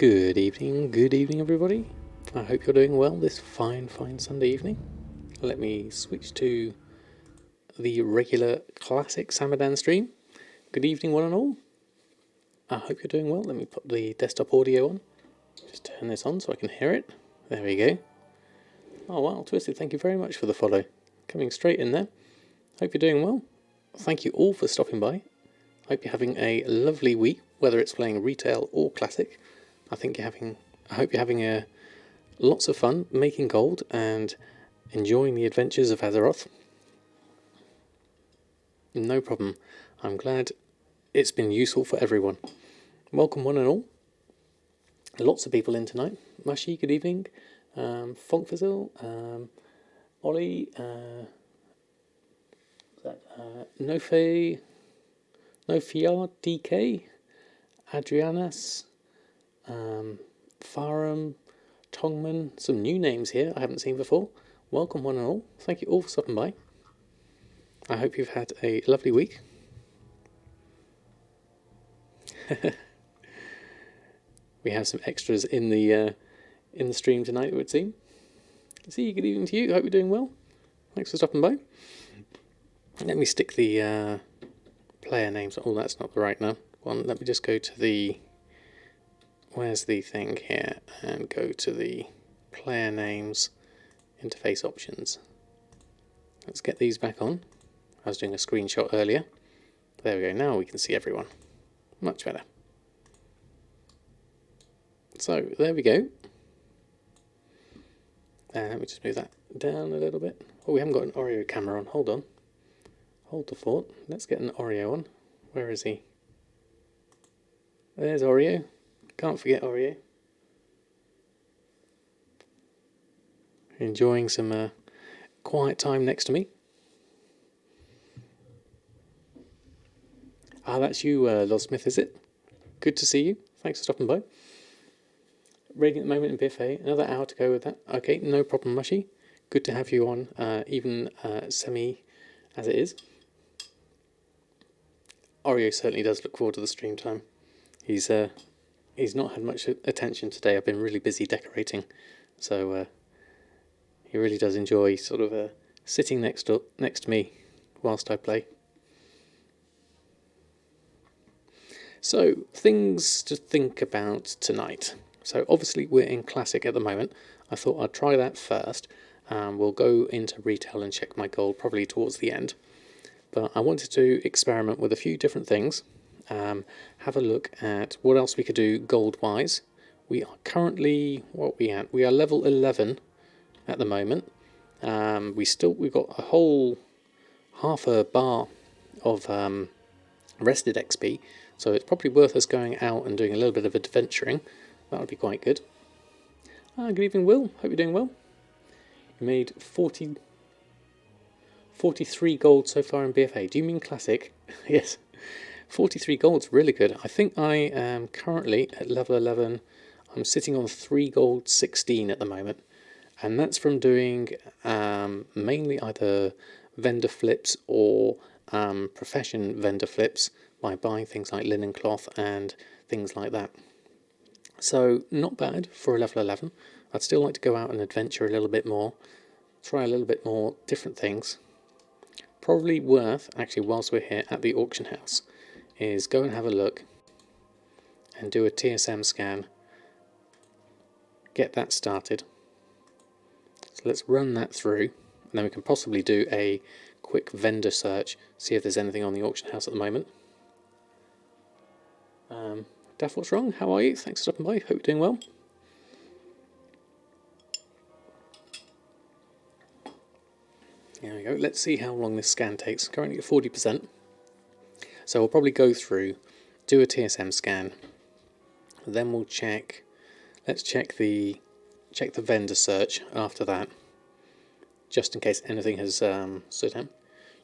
Good evening everybody. I hope you're doing well this fine Sunday evening. Let me switch to the regular classic Samadan stream. Good evening one and all. I hope you're doing well. Let me put the desktop audio on. Just turn this on so I can hear it. There we go. Oh wow, Twisted, thank you very much for the follow. Coming straight in there. Hope you're doing well. Thank you all for stopping by. Hope you're having a lovely week, whether it's playing retail or classic. I hope you're having lots of fun making gold and enjoying the adventures of Azeroth. No problem. I'm glad it's been useful for everyone. Welcome one and all. Lots of people in tonight. Mashi, good evening. Fonkfazil, Ollie, Nofiar, DK, Adrianas, Farum, Tongman, some new names here I haven't seen before. Welcome one and all. Thank you all for stopping by. I hope you've had a lovely week. We have some extras in the stream tonight, it would seem. See, good evening to you. Hope you're doing well. Thanks for stopping by. Let me stick the player names. Oh, that's not the right one. Let me just go to the... Where's the thing here? And go to the player names, interface options. Let's get these back on. I was doing a screenshot earlier. There we go. Now we can see everyone. Much better. So, there we go. Let me just move that down a little bit. Oh, we haven't got an Oreo camera on. Hold on. Hold the fort. Let's get an Oreo on. Where is he? There's Oreo. Can't forget Oreo. Enjoying some quiet time next to me. Ah, that's you, Lodsmith, is it? Good to see you. Thanks for stopping by. Radiant moment in BFA. Another hour to go with that. Okay, no problem, Mushy. Good to have you on, even semi as it is. Oreo certainly does look forward to the stream time. He's not had much attention today. I've been really busy decorating, so he really does enjoy sort of sitting next to me whilst I play. So, things to think about tonight. So obviously we're in Classic at the moment. I thought I'd try that first. We'll go into retail and check my gold probably towards the end. But I wanted to experiment with a few different things. Have a look at what else we could do gold-wise. We are currently, what are we at? We are level 11 at the moment. We've got a whole half a bar of rested XP. So it's probably worth us going out and doing a little bit of adventuring. That would be quite good. Good evening, Will. Hope you're doing well. You made 43 gold so far in BFA. Do you mean Classic? Yes. 43 gold's really good. I think I am currently at level 11. I'm sitting on 3 gold 16 at the moment. And that's from doing mainly either vendor flips or profession vendor flips by buying things like linen cloth and things like that. So, not bad for a level 11. I'd still like to go out and adventure a little bit more, try a little bit more different things. Probably worth, actually, whilst we're here at the auction house, is go and have a look and do a TSM scan. Get that started. So let's run that through, and then we can possibly do a quick vendor search, see if there's anything on the auction house at the moment. Daff, what's wrong? How are you? Thanks for stopping by. Hope you're doing well. There we go. Let's see how long this scan takes. Currently at 40%. So we'll probably go through, do a TSM scan. Then we'll check. Let's check the vendor search after that, just in case anything has stood out.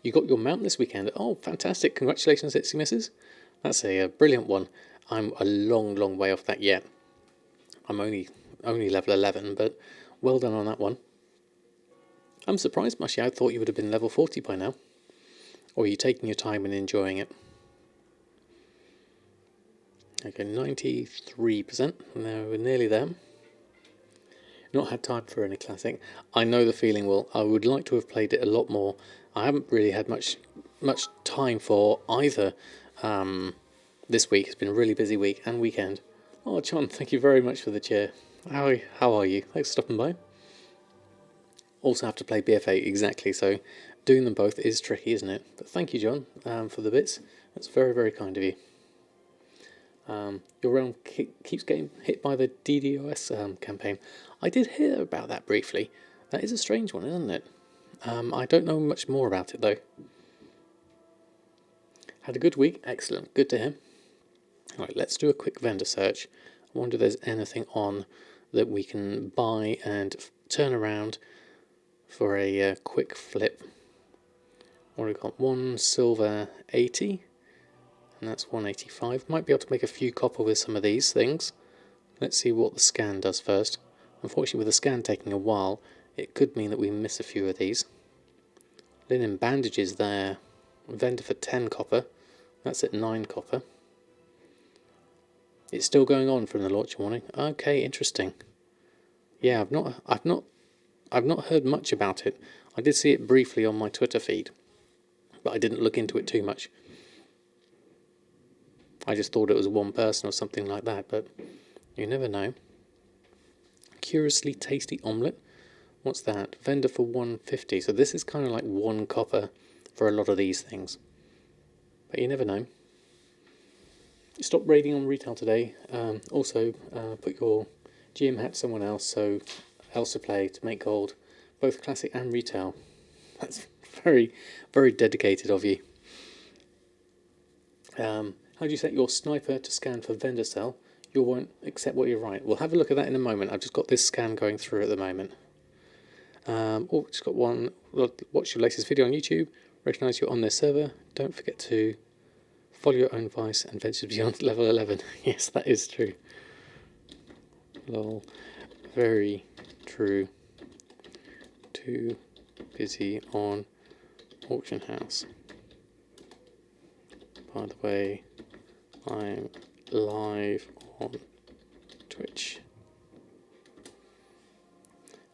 You got your mount this weekend. Oh, fantastic! Congratulations, Itsy Misses. That's a brilliant one. I'm a long way off that yet. I'm only level 11, but well done on that one. I'm surprised, Mushy. I thought you would have been level 40 by now. Or are you taking your time and enjoying it? Okay, 93%. No, we're nearly there. Not had time for any classic. I know the feeling, Will. I would like to have played it a lot more. I haven't really had much time for either. This week has been a really busy week and weekend. Oh, John, thank you very much for the cheer. How are you? Thanks for stopping by. Also have to play BFA, exactly, so doing them both is tricky, isn't it? But thank you, John, for the bits. That's very, very kind of you. Your realm keeps getting hit by the DDoS campaign. I did hear about that briefly. That is a strange one, isn't it? I don't know much more about it, though. Had a good week. Excellent. Good to hear. Right, let's do a quick vendor search. I wonder if there's anything on that we can buy and turn around for a quick flip. What have we got? 1 silver 80, and that's 185. Might be able to make a few copper with some of these things. Let's see what the scan does first. Unfortunately, with the scan taking a while, it could mean that we miss a few of these. Linen bandages there. Vendor for 10 copper. That's at 9 copper. It's still going on from the launch warning. Okay, interesting. Yeah, I've not heard much about it. I did see it briefly on my Twitter feed, but I didn't look into it too much. I just thought it was one person or something like that, but you never know. Curiously tasty omelette. What's that? Vendor for 150. So this is kind of like 1 copper for a lot of these things. But you never know. Stop raiding on retail today. Also, put your GM hat someone else to play to make gold, both classic and retail. That's very, very dedicated of you. How do you set your sniper to scan for vendor cell? You won't accept what you write. We'll have a look at that in a moment. I've just got this scan going through at the moment. Just got one. Watch your latest video on YouTube. Recognise you're on their server. Don't forget to follow your own advice and venture beyond level 11. Yes, that is true. Lol. Very true. Too busy on auction house. By the way, I'm live on Twitch.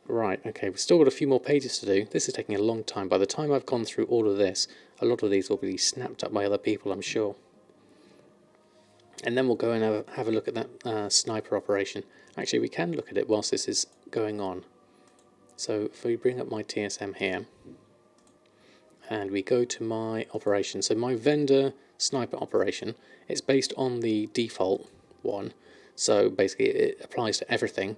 Right, okay, we've still got a few more pages to do. This is taking a long time. By the time I've gone through all of this, a lot of these will be snapped up by other people, I'm sure. And then we'll go and have a look at that sniper operation. Actually, we can look at it whilst this is going on. So if we bring up my TSM here, and we go to my operation. So my vendor sniper operation, it's based on the default one. So basically it applies to everything.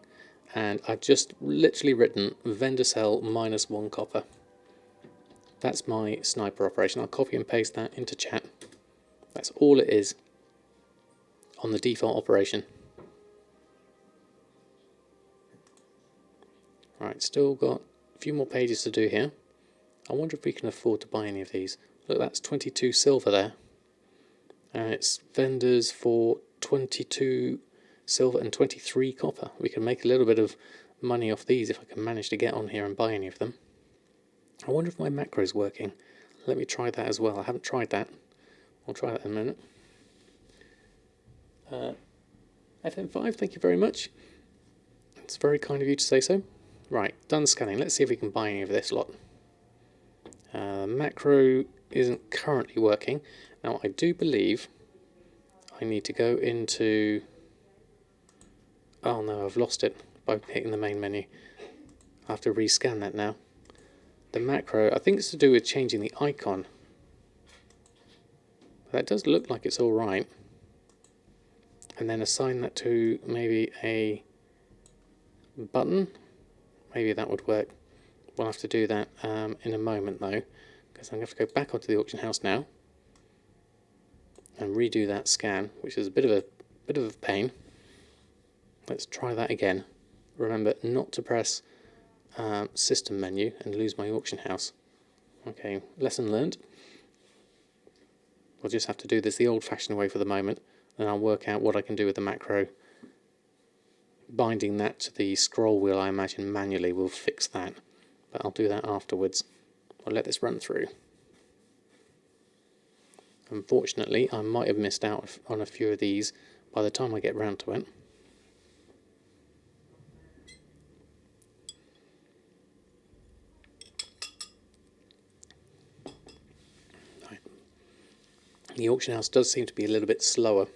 And I've just literally written vendor cell -1 copper. That's my sniper operation. I'll copy and paste that into chat. That's all it is on the default operation. Right, still got a few more pages to do here. I wonder if we can afford to buy any of these. Look, that's 22 silver there. And it's vendors for 22 silver and 23 copper. We can make a little bit of money off these if I can manage to get on here and buy any of them. I wonder if my macro is working. Let me try that as well. I haven't tried that. I'll try that in a minute. FM5, thank you very much. It's very kind of you to say so. Right, done scanning. Let's see if we can buy any of this lot. Macro isn't currently working. Now, I do believe I need to go into... Oh no, I've lost it by hitting the main menu. I have to rescan that now. The macro, I think it's to do with changing the icon. That does look like it's alright. And then assign that to maybe a button. Maybe that would work. We'll have to do that in a moment though, because I'm going to have to go back onto the auction house now and redo that scan, which is a bit of a pain. Let's try that again. Remember not to press system menu and lose my auction house. Okay, lesson learned. We'll just have to do this the old-fashioned way for the moment, and I'll work out what I can do with the macro. Binding that to the scroll wheel, I imagine manually will fix that, but I'll do that afterwards. I'll let this run through. Unfortunately, I might have missed out on a few of these by the time I get round to it. The auction house does seem to be a little bit slower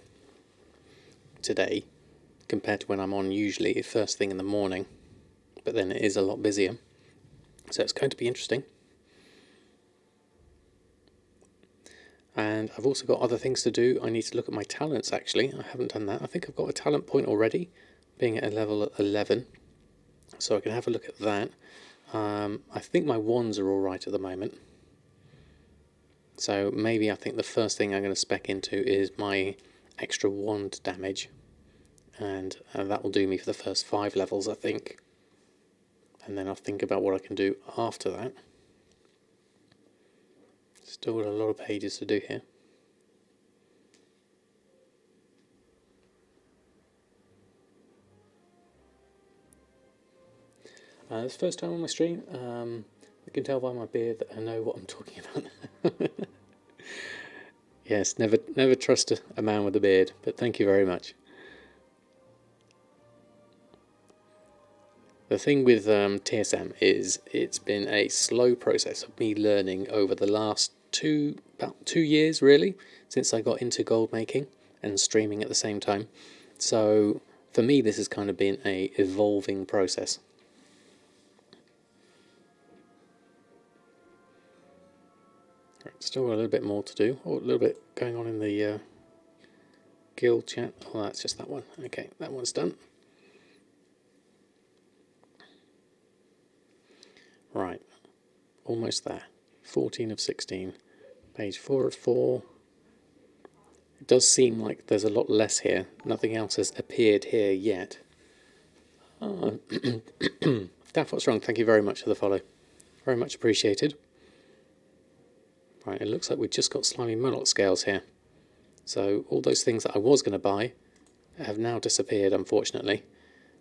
today compared to when I'm on usually first thing in the morning, but then it is a lot busier, so it's going to be interesting. And I've also got other things to do. I need to look at my talents actually. I haven't done that. I think I've got a talent point already, being at a level 11, so I can have a look at that. I think my wands are alright at the moment, so maybe I think the first thing I'm going to spec into is my extra wand damage, and that will do me for the first 5 levels I think, and then I'll think about what I can do after that. Still got a lot of pages to do here. It's the first time on my stream. You can tell by my beard that I know what I'm talking about. Yes, never trust a man with a beard, but thank you very much. The thing with TSM is it's been a slow process of me learning over the last about 2 years really, since I got into gold making and streaming at the same time. So for me this has kind of been a evolving process. Still got a little bit more to do, or a little bit going on in the guild chat. Oh, that's just that one. Okay, that one's done. Right, almost there. 14 of 16, page 4 of 4. It does seem like there's a lot less here. Nothing else has appeared here yet. Daft What's Wrong, thank you very much for the follow. Very much appreciated. Right, it looks like we've just got slimy murloc scales here. So all those things that I was going to buy have now disappeared, unfortunately.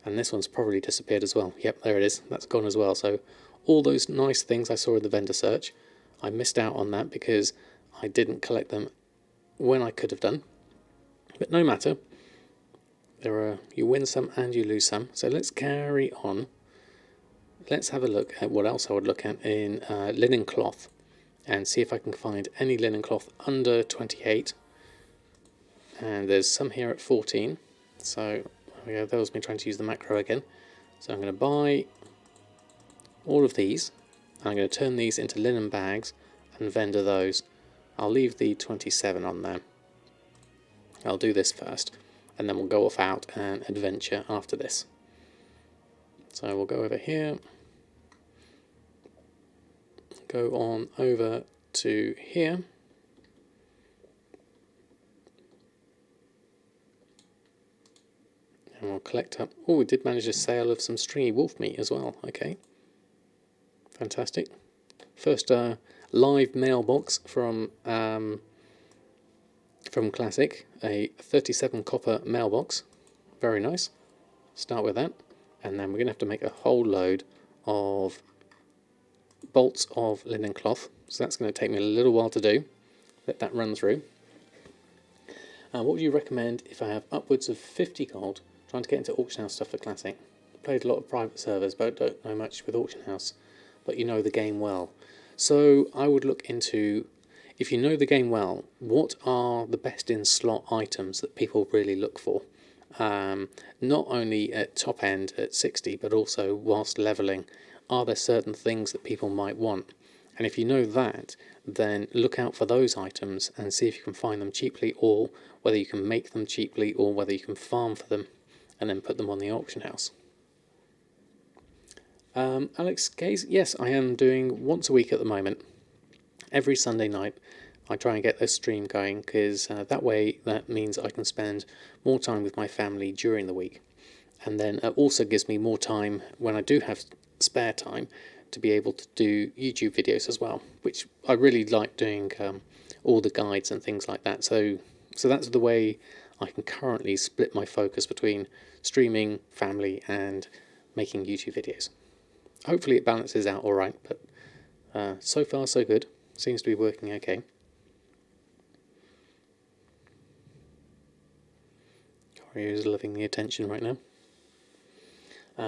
And this one's probably disappeared as well. Yep, there it is. That's gone as well. So all those nice things I saw in the vendor search, I missed out on that because I didn't collect them when I could have done. But no matter. You win some and you lose some. So let's carry on. Let's have a look at what else I would look at in linen cloth, and see if I can find any linen cloth under 28. And there's some here at 14. So there we go, that was me trying to use the macro again. So I'm going to buy all of these. I'm going to turn these into linen bags and vendor those. I'll leave the 27 on there. I'll do this first, and then we'll go off out and adventure after this. So we'll go over here. Go on over to here. And we'll collect up. Oh, we did manage a sale of some stringy wolf meat as well. Okay. Fantastic. First live mailbox from Classic. A 37 copper mailbox. Very nice. Start with that. And then we're going to have to make a whole load of bolts of linen cloth, so that's going to take me a little while to do. Let that run through. What would you recommend if I have upwards of 50 gold trying to get into auction house stuff for Classic? Played a lot of private servers but don't know much with auction house, but you know the game well. So I would look into, if you know the game well, what are the best in slot items that people really look for? Not only at top end at 60, but also whilst leveling. Are there certain things that people might want? And if you know that, then look out for those items and see if you can find them cheaply, or whether you can make them cheaply, or whether you can farm for them and then put them on the auction house. Alex Gaze, yes, I am doing once a week at the moment. Every Sunday night I try and get this stream going, because that means I can spend more time with my family during the week. And then it also gives me more time when I do have spare time to be able to do YouTube videos as well, which I really like doing, all the guides and things like that. So that's the way I can currently split my focus between streaming, family, and making YouTube videos. Hopefully it balances out all right, but so far so good. Seems to be working okay. Sorry, who's loving the attention right now.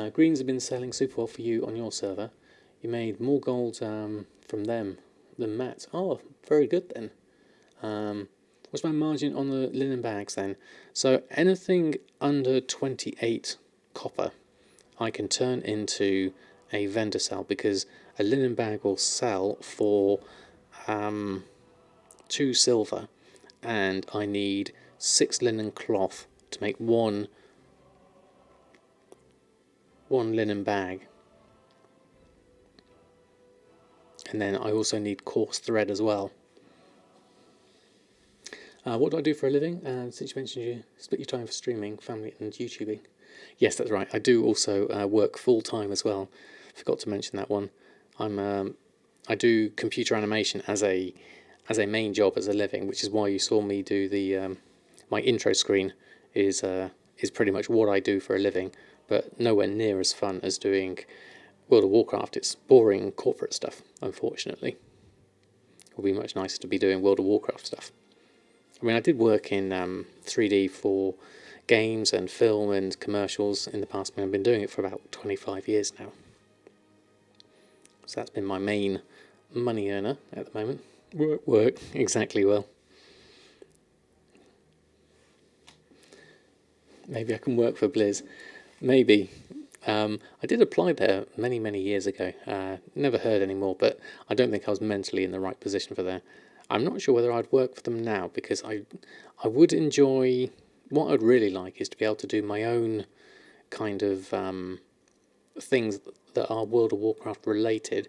Greens have been selling super well for you on your server. You made more gold from them than Matt. Oh, very good then. What's my margin on the linen bags then? So anything under 28 copper I can turn into a vendor sell, because a linen bag will sell for 2 silver, and I need 6 linen cloth to make one linen bag. And then I also need coarse thread as well. What do I do for a living? Since you mentioned you split your time for streaming, family and YouTubing. Yes, that's right. I do also work full time as well. Forgot to mention that one. I do computer animation as a main job, as a living, which is why you saw me do the my intro screen is pretty much what I do for a living, but nowhere near as fun as doing World of Warcraft. It's boring corporate stuff, unfortunately. It would be much nicer to be doing World of Warcraft stuff. I mean, I did work in 3D for games and film and commercials in the past. I mean, I've been doing it for about 25 years now. So that's been my main money earner at the moment. Work, exactly, well. Maybe I can work for Blizz. Maybe. I did apply there many years ago. Never heard anymore, but I don't think I was mentally in the right position for there. I'm not sure whether I'd work for them now, because I would enjoy... What I'd really like is to be able to do my own kind of things that are World of Warcraft related.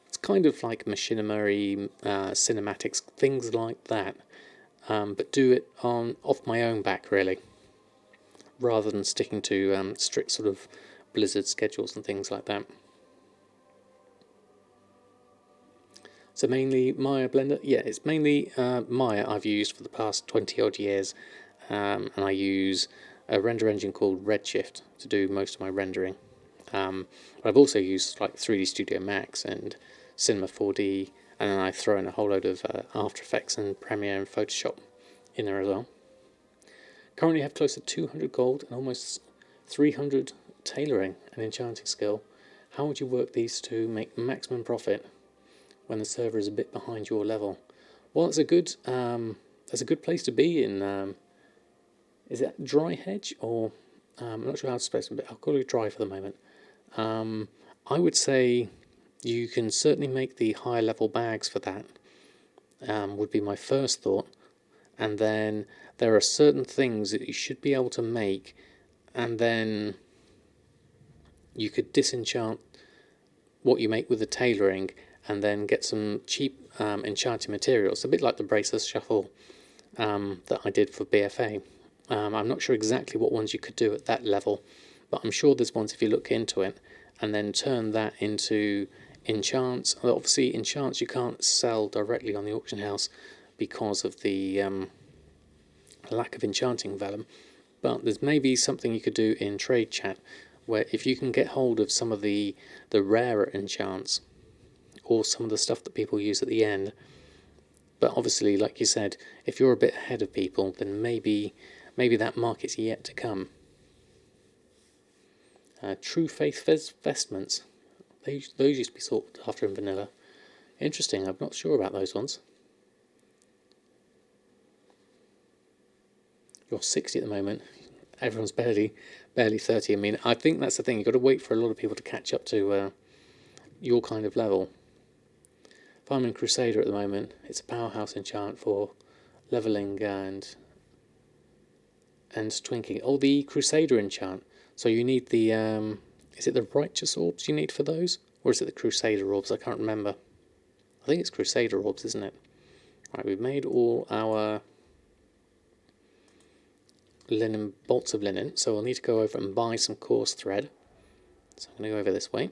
It's kind of like machinima, cinematics, things like that, but do it off my own back, really, rather than sticking to strict sort of Blizzard schedules and things like that. So mainly Maya Blender? Yeah, it's mainly Maya I've used for the past 20 odd years, and I use a render engine called Redshift to do most of my rendering. But I've also used like 3D Studio Max and Cinema 4D, and then I throw in a whole load of After Effects and Premiere and Photoshop in there as well. Currently have close to 200 gold and almost 300 tailoring and enchanting skill. How would you work these to make maximum profit when the server is a bit behind your level? Well, that's a good place to be in. Is it Dry Hedge, or I'm not sure how to spell it, but I'll call it Dry for the moment. I would say you can certainly make the higher level bags for that. Would be my first thought, and then there are certain things that you should be able to make, and then you could disenchant what you make with the tailoring, and then get some cheap enchanting materials, a bit like the Braceless Shuffle that I did for BFA. I'm not sure exactly what ones you could do at that level, but I'm sure there's ones if you look into it, and then turn that into enchants. Well, obviously, enchants you can't sell directly on the auction house because of the lack of enchanting vellum, but there's maybe something you could do in trade chat, where if you can get hold of some of the rarer enchants, or some of the stuff that people use at the end. But obviously, like you said, if you're a bit ahead of people, then maybe that market's yet to come. True Faith vestments. Those used to be sought after in vanilla. Interesting, I'm not sure about those ones. You're 60 at the moment. Everyone's barely 30. I mean, I think that's the thing. You've got to wait for a lot of people to catch up to your kind of level. If I'm in Crusader at the moment, it's a powerhouse enchant for leveling and twinking. Oh, the Crusader enchant. So you need the is it the Righteous Orbs you need for those, or is it the Crusader Orbs? I can't remember. I think it's Crusader Orbs, isn't it? Right, we've made all our linen bolts of linen, so we'll need to go over and buy some coarse thread. So I'm going to go over this way.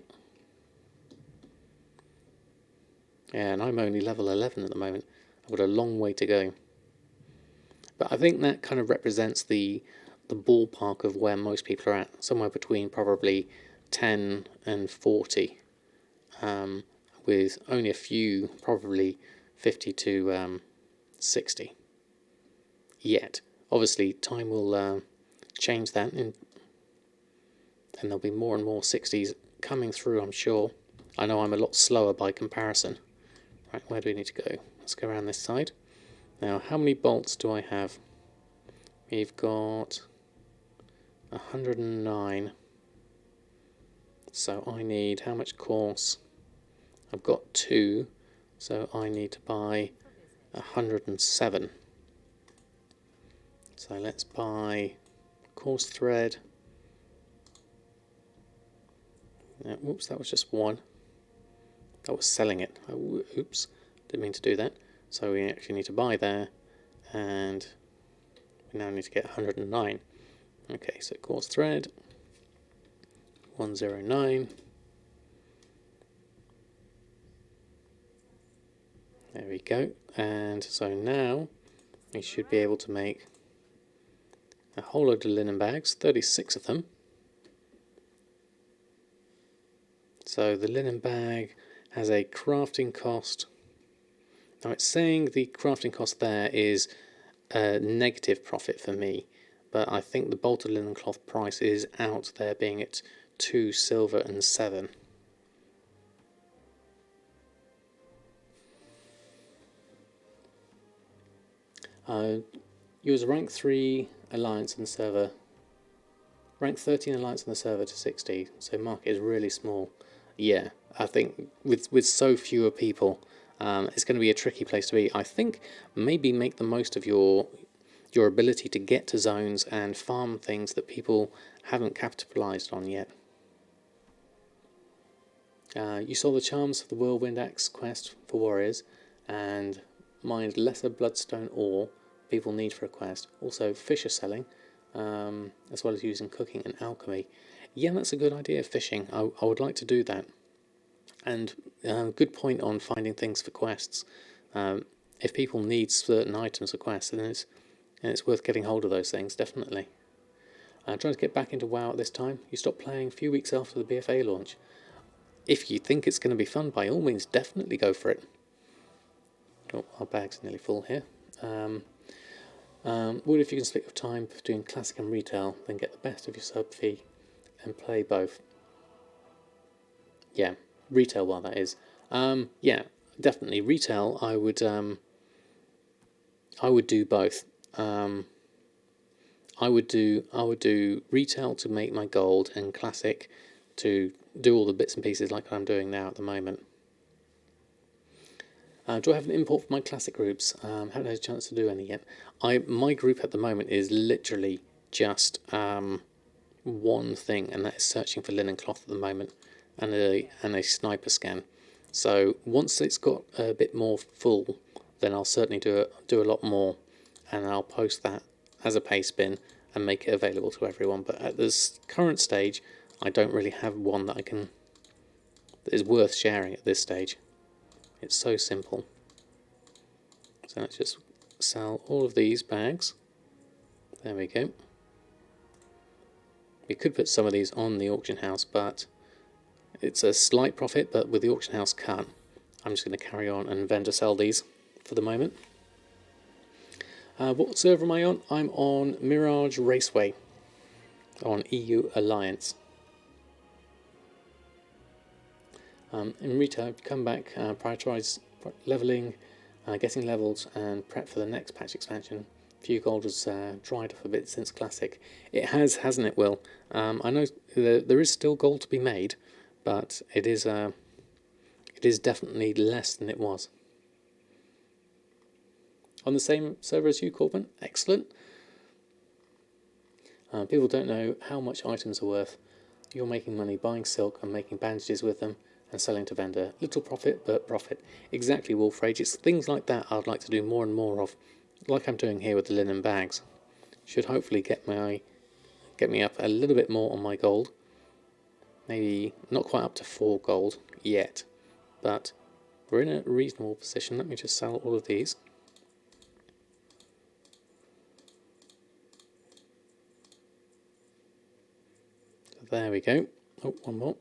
And I'm only level 11 at the moment. I've got a long way to go. But I think that kind of represents the ballpark of where most people are at. Somewhere between probably 10 and 40. With only a few, probably 50 to 60. Yet. Obviously, time will change that, and there'll be more and more 60s coming through, I'm sure. I know I'm a lot slower by comparison. Right, where do we need to go? Let's go around this side. Now, how many bolts do I have? We've got 109. So I need, how much course? I've got 2, so I need to buy 107. So let's buy course thread. Whoops, that was just 1. That was selling it. Oh, oops, didn't mean to do that. So we actually need to buy there, and we now need to get 109. Okay, so course thread 109. There we go. And so now we should be able to make a whole load of linen bags, 36 of them. So the linen bag has a crafting cost. Now it's saying the crafting cost there is a negative profit for me, but I think the bolted linen cloth price is out there, being at 2 silver and 7. Use rank 3 alliance in the server, rank 13 alliance in the server to 60, so market is really small. Yeah, I think with so fewer people, it's going to be a tricky place to be. I think maybe make the most of your ability to get to zones and farm things that people haven't capitalized on yet. You saw the charms for the Whirlwind Axe quest for warriors, and mined lesser bloodstone ore people need for a quest. Also fisher selling, as well as using cooking and alchemy. Yeah, that's a good idea, fishing. I would like to do that. And good point on finding things for quests. If people need certain items for quests, then it's worth getting hold of those things, definitely. Trying to get back into WoW at this time. You stopped playing a few weeks after the BFA launch. If you think it's going to be fun, by all means, definitely go for it. Oh, our bag's nearly full here. Would, if you can split your time between classic and retail, then get the best of your sub fee and play both. Yeah, retail, while that is. Yeah, definitely retail. I would do both. I would do retail to make my gold, and classic to do all the bits and pieces like I'm doing now at the moment. Do I have an import for my classic groups? Haven't had a chance to do any yet. My group at the moment is literally just one thing, and that is searching for linen cloth at the moment, and a sniper scan. So once it's got a bit more full, then I'll certainly do a lot more, and I'll post that as a paste bin and make it available to everyone. But at this current stage, I don't really have one that is worth sharing at this stage. It's so simple. So let's just sell all of these bags. There we go. We could put some of these on the auction house, but it's a slight profit, but with the auction house cut, I'm just going to carry on and vendor sell these for the moment. What server am I on? I'm on Mirage Raceway on EU Alliance. In retail, come back, prioritise levelling, getting levels, and prep for the next patch expansion. Few gold has dried off a bit since Classic. It has, hasn't it, Will? I know there is still gold to be made, but it is definitely less than it was. On the same server as you, Corbin? Excellent. People don't know how much items are worth. You're making money buying silk and making bandages with them and selling to vendor. Little profit, but profit. Exactly, Wolf Rage. It's things like that I'd like to do more and more of, like I'm doing here with the linen bags. Should hopefully get me up a little bit more on my gold. Maybe not quite up to 4 gold yet, but we're in a reasonable position. Let me just sell all of these. There we go. Oh, one more.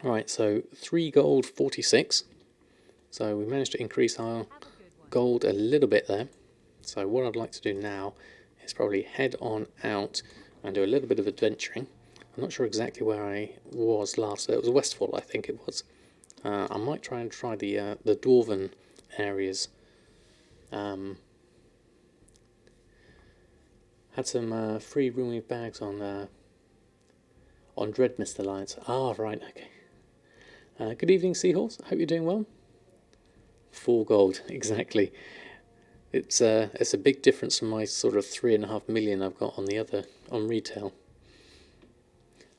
Right, so 3 gold, 46. So we managed to increase our gold a little bit there. So what I'd like to do now is probably head on out and do a little bit of adventuring. I'm not sure exactly where I was last. It was Westfall, I think it was. I might try the Dwarven areas. Had some free rooming bags on Dreadmist Alliance. Ah, right, okay. Good evening, Seahorse. Hope you're doing well. 4 gold, exactly. It's a big difference from my sort of 3.5 million I've got on retail.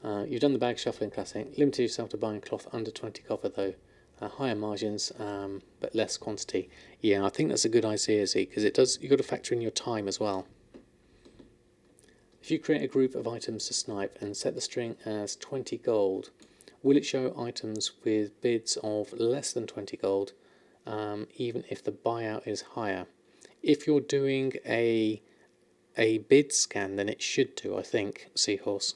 You've done the bag shuffling classic. Limited yourself to buying cloth under 20 copper though. Higher margins, but less quantity. Yeah, I think that's a good idea, Z, because you've got to factor in your time as well. If you create a group of items to snipe and set the string as 20 gold, will it show items with bids of less than 20 gold, even if the buyout is higher? If you're doing a bid scan, then it should do, I think, Seahorse.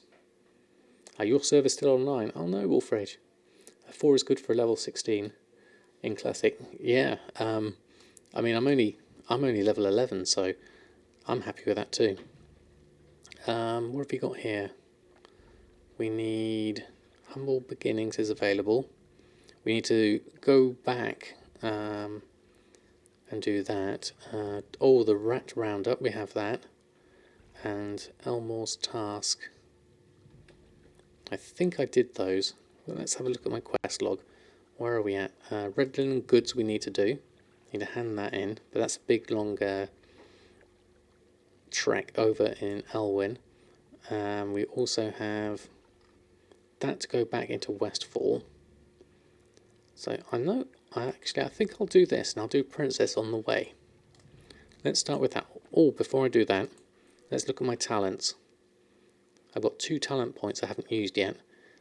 Your server's still online? Oh no, Wolfrage. 4 is good for a level 16 in Classic. Yeah, I mean, I'm only level 11, so I'm happy with that too. What have we got here? We need Humble Beginnings is available. We need to go back and do that. The Rat Roundup, we have that. And Elmore's Task. I think I did those. Well, let's have a look at my quest log. Where are we at? Red Linen Goods we need to do. Need to hand that in, but that's a big long trek over in Elwyn. We also have that to go back into Westfall. So I think I'll do this, and I'll do Princess on the way. Let's start with that. Oh, before I do that, let's look at my talents. I've got 2 talent points I haven't used yet.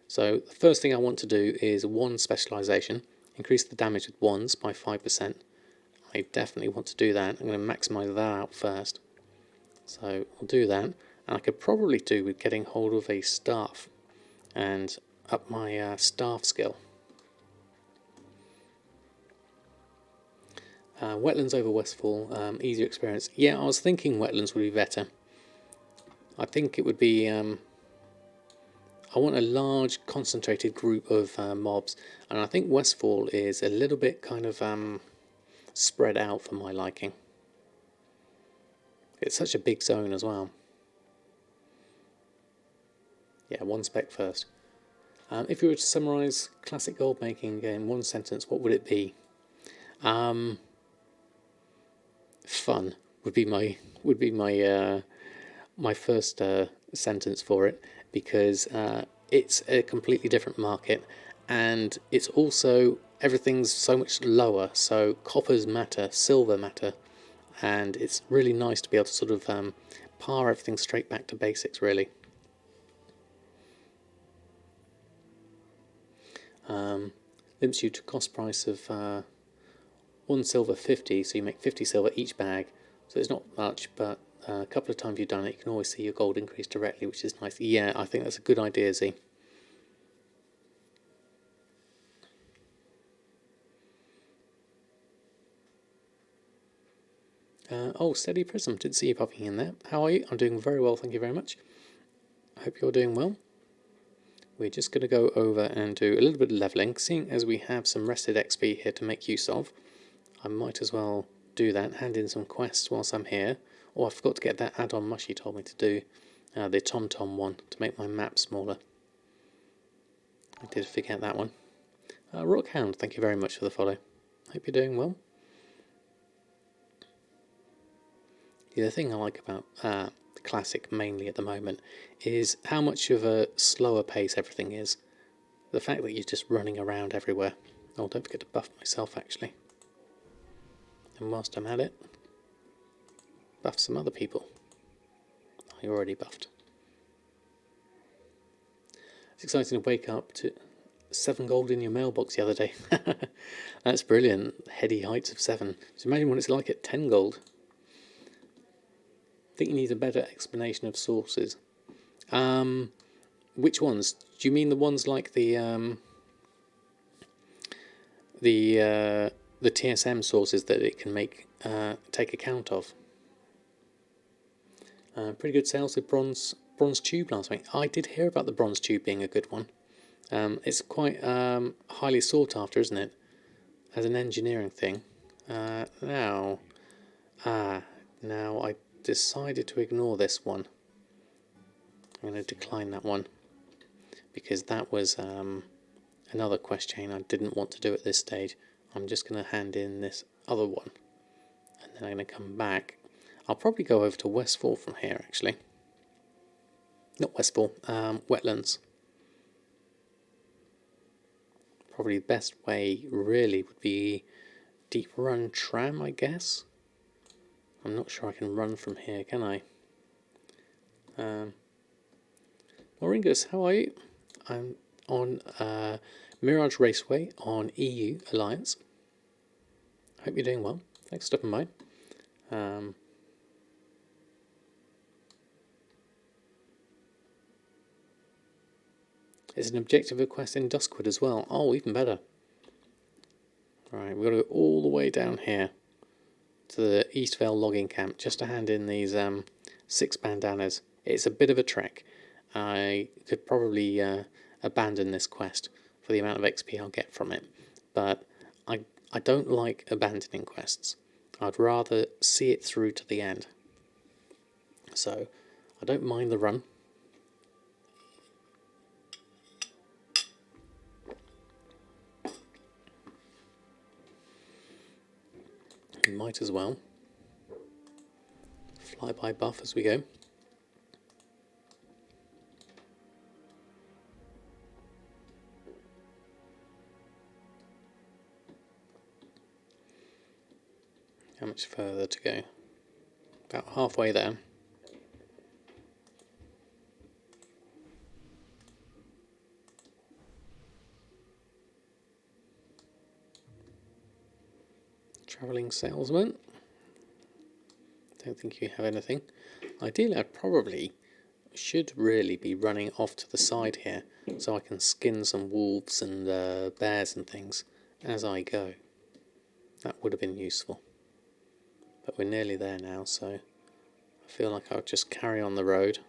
So the first thing I want to do is wand specialization. Increase the damage with wands by 5%. I definitely want to do that. I'm going to maximize that out first. So I'll do that. And I could probably do with getting hold of a staff and up my staff skill. Wetlands over Westfall, easier experience. Yeah, I was thinking wetlands would be better. I think it would be... I want a large concentrated group of mobs, and I think Westfall is a little bit kind of spread out for my liking. It's such a big zone as well. Yeah, 1 spec first. If you were to summarise classic gold making in 1 sentence, what would it be? Fun would be my first sentence for it, because it's a completely different market, and it's also everything's so much lower. So coppers matter, silver matter, and it's really nice to be able to sort of par everything straight back to basics, really. Limits you to cost price of 1 silver 50, so you make 50 silver each bag. So it's not much, but a couple of times you've done it, you can always see your gold increase directly, which is nice. Yeah, I think that's a good idea, Z. Steady Prism, didn't see you popping in there. How are you? I'm doing very well, thank you very much. I hope you're doing well. We're just going to go over and do a little bit of levelling, seeing as we have some rested XP here to make use of. I might as well do that, hand in some quests whilst I'm here. Oh, I forgot to get that add-on Mushy told me to do, the TomTom one, to make my map smaller. I did forget that one. Rockhound, thank you very much for the follow. Hope you're doing well. The other thing I like about Classic mainly at the moment is how much of a slower pace everything is. The fact that you're just running around everywhere. Oh, don't forget to buff myself actually. And whilst I'm at it, buff some other people. Oh, you're already buffed. It's exciting to wake up to 7 gold in your mailbox the other day. That's brilliant. Heady heights of 7. Just imagine what it's like at 10 gold. I think you need a better explanation of sources. Which ones? Do you mean the ones like the TSM sources that it can make take account of? Pretty good sales with bronze tube last week. I did hear about the bronze tube being a good one. It's quite highly sought after, isn't it, as an engineering thing. Now I decided to ignore this one. I'm going to decline that one because that was another quest chain I didn't want to do at this stage. I'm just going to hand in this other one, and then I'm going to come back. I'll probably go over to Westfall from here, actually. Not Westfall, Wetlands. Probably the best way, really, would be Deep Run Tram, I guess. I'm not sure I can run from here, can I? Moringus, how are you? I'm on Mirage Raceway on EU Alliance. Hope you're doing well. Thanks for stopping by. It's an objective request in Duskwood as well. Oh, even better. Right, we've got to go all the way down here to the Eastvale logging camp just to hand in these 6 bandanas. It's a bit of a trek. I could probably abandon this quest for the amount of XP I'll get from it, but I don't like abandoning quests. I'd rather see it through to the end. So I don't mind the run. You might as well fly by buff as we go. How much further to go? About halfway there. Travelling salesman. Don't think you have anything. Ideally, I probably should really be running off to the side here so I can skin some wolves and bears and things as I go. That would have been useful. But we're nearly there now, so I feel like I'll just carry on the road.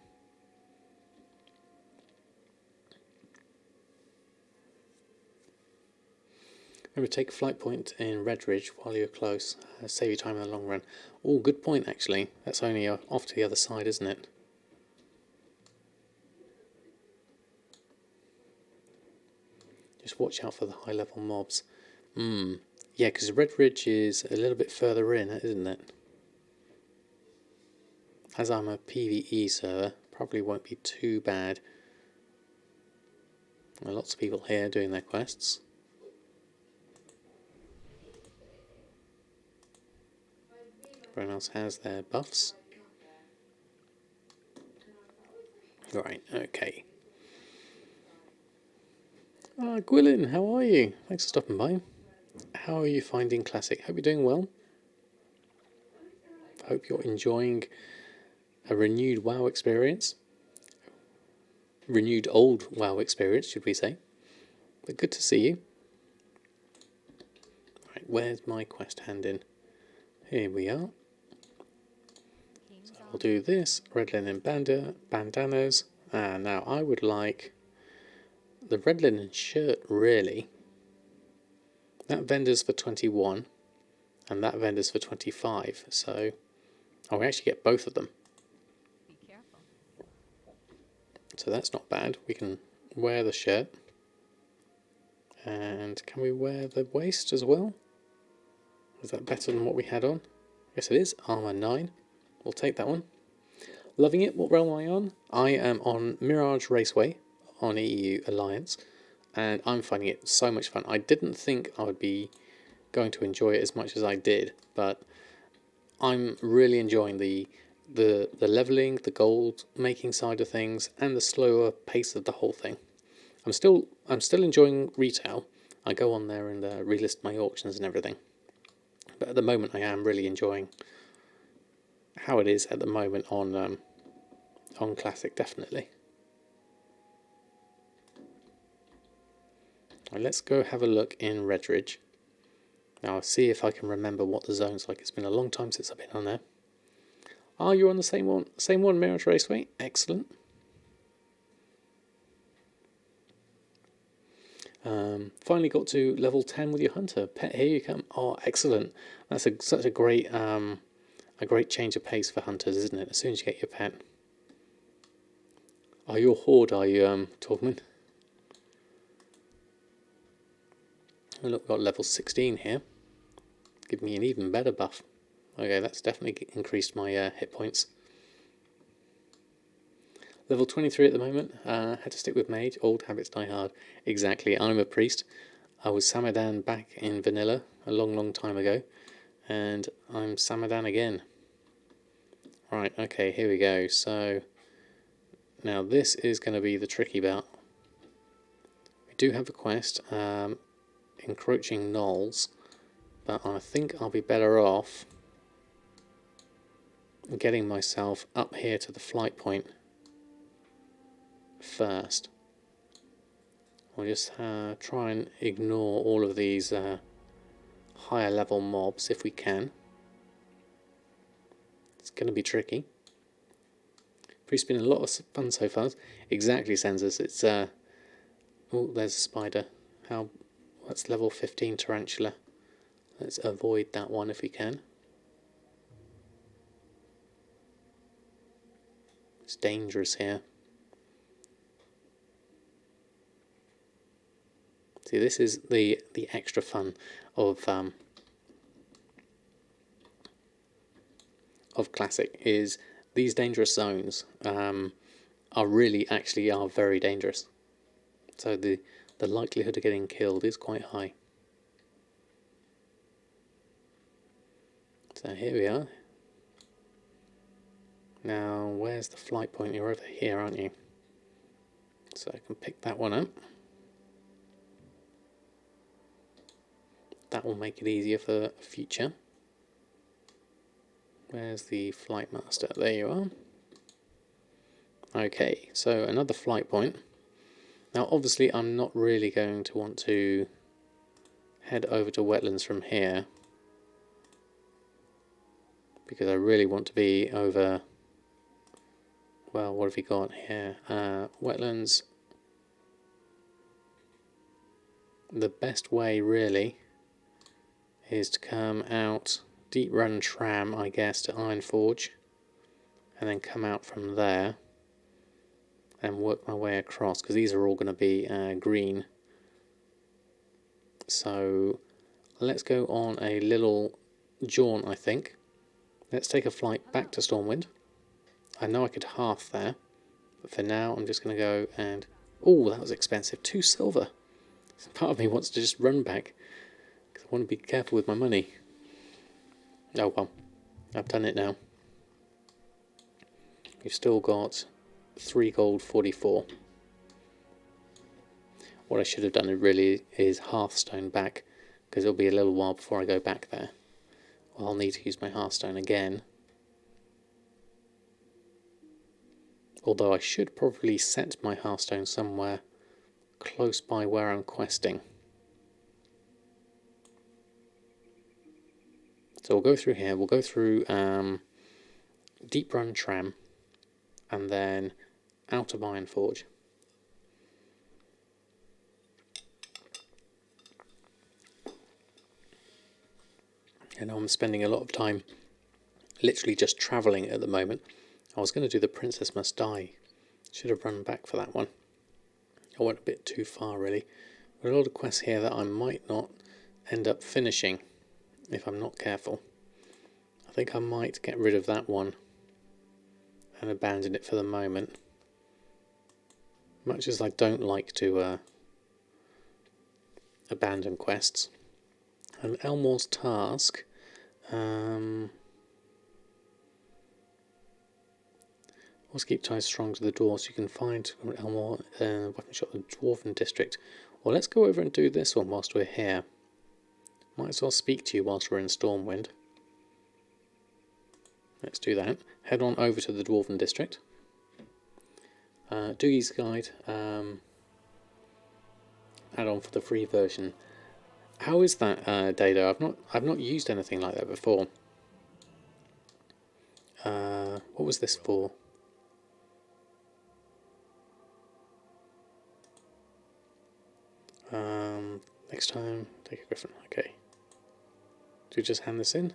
Remember, take a flight point in Redridge while you're close. Save you time in the long run. Oh, good point, actually. That's only off to the other side, isn't it? Just watch out for the high-level mobs. Yeah, because Redridge is a little bit further in, isn't it? As I'm a PvE server, probably won't be too bad. There are lots of people here doing their quests. Everyone else has their buffs. Right, okay. Gwilyn, how are you? Thanks for stopping by. How are you finding Classic? Hope you're doing well. Hope you're enjoying a renewed WoW experience. Renewed old WoW experience, should we say. But good to see you. Right, where's my quest hand in? Here we are. So I'll do this. Red linen bandanas. Now I would like the red linen shirt, really. That vendor's for 21. And that vendor's for 25. So we actually get both of them. So that's not bad. We can wear the shirt. And can we wear the waist as well? Is that better than what we had on? Yes, it is. Armour 9. We'll take that one. Loving it. What realm am I on? I am on Mirage Raceway on EU Alliance. And I'm finding it so much fun. I didn't think I would be going to enjoy it as much as I did. But I'm really enjoying the leveling, the gold making side of things, and the slower pace of the whole thing. I'm still enjoying retail. I go on there and relist my auctions and everything. But at the moment, I am really enjoying how it is at the moment on Classic, definitely. Right, let's go have a look in Redridge. Now I'll see if I can remember what the zone's like. It's been a long time since I've been on there. Ah, you're on the same one. Same one, Mirage Raceway. Excellent. Finally got to level 10 with your hunter. Pet, here you come. Oh, excellent. That's such a great change of pace for hunters, isn't it? As soon as you get your pet. Oh, you're Horde, are you, Torgman? Oh, look, we've got level 16 here. Give me an even better buff. Okay, that's definitely increased my hit points. Level 23 at the moment. Had to stick with mage. Old habits die hard. Exactly. I'm a priest. I was Samadan back in vanilla a long time ago. And I'm Samadan again. Right, okay, here we go. So, now this is going to be the tricky bit. We do have a quest, encroaching gnolls. But I think I'll be better off getting myself up here to the flight point first. We'll just try and ignore all of these higher level mobs if we can. It's going to be tricky. It's been a lot of fun so far. Exactly, Sensors. It's oh, there's a spider. That's level 15 tarantula. Let's avoid that one if we can. It's dangerous here. See, this is the extra fun of Classic, is these dangerous zones are very dangerous. So the likelihood of getting killed is quite high. So here we are. Now, where's the flight point? You're over here, aren't you? So I can pick that one up. That will make it easier for future. Where's the flight master? There you are. Okay, so another flight point. Now obviously I'm not really going to want to head over to wetlands from here, because I really want to be over, well, what have we got here? Wetlands. The best way really is to come out Deep Run Tram, I guess, to Ironforge, and then come out from there and work my way across, because these are all going to be green. So let's go on a little jaunt, I think. Let's take a flight back to Stormwind. I know I could half there, but for now I'm just going to go and... Oh, that was expensive. 2 silver. So part of me wants to just run back, because I want to be careful with my money. Oh well, I've done it now. We've still got 3 gold 44. What I should have done really is Hearthstone back, because it'll be a little while before I go back there. Well, I'll need to use my Hearthstone again. Although I should probably set my Hearthstone somewhere close by where I'm questing. So we'll go through here, we'll go through Deep Run Tram, and then out of Ironforge. And I'm spending a lot of time literally just travelling at the moment. I was going to do the Princess Must Die. Should have run back for that one. I went a bit too far really. There are a lot of quests here that I might not end up finishing if I'm not careful. I think I might get rid of that one and abandon it for the moment. Much as I don't like to abandon quests. And Elmore's Task. Let's keep ties strong to the dwarves. You can find Elmore weapon shop the Dwarven District. Well, let's go over and do this one whilst we're here. Might as well speak to you whilst we're in Stormwind. Let's do that. Head on over to the Dwarven District. Doogie's Guide. Add on for the free version. How is that, Dado? I've not used anything like that before. What was this for? Next time, take a griffin. Okay. Do we just hand this in?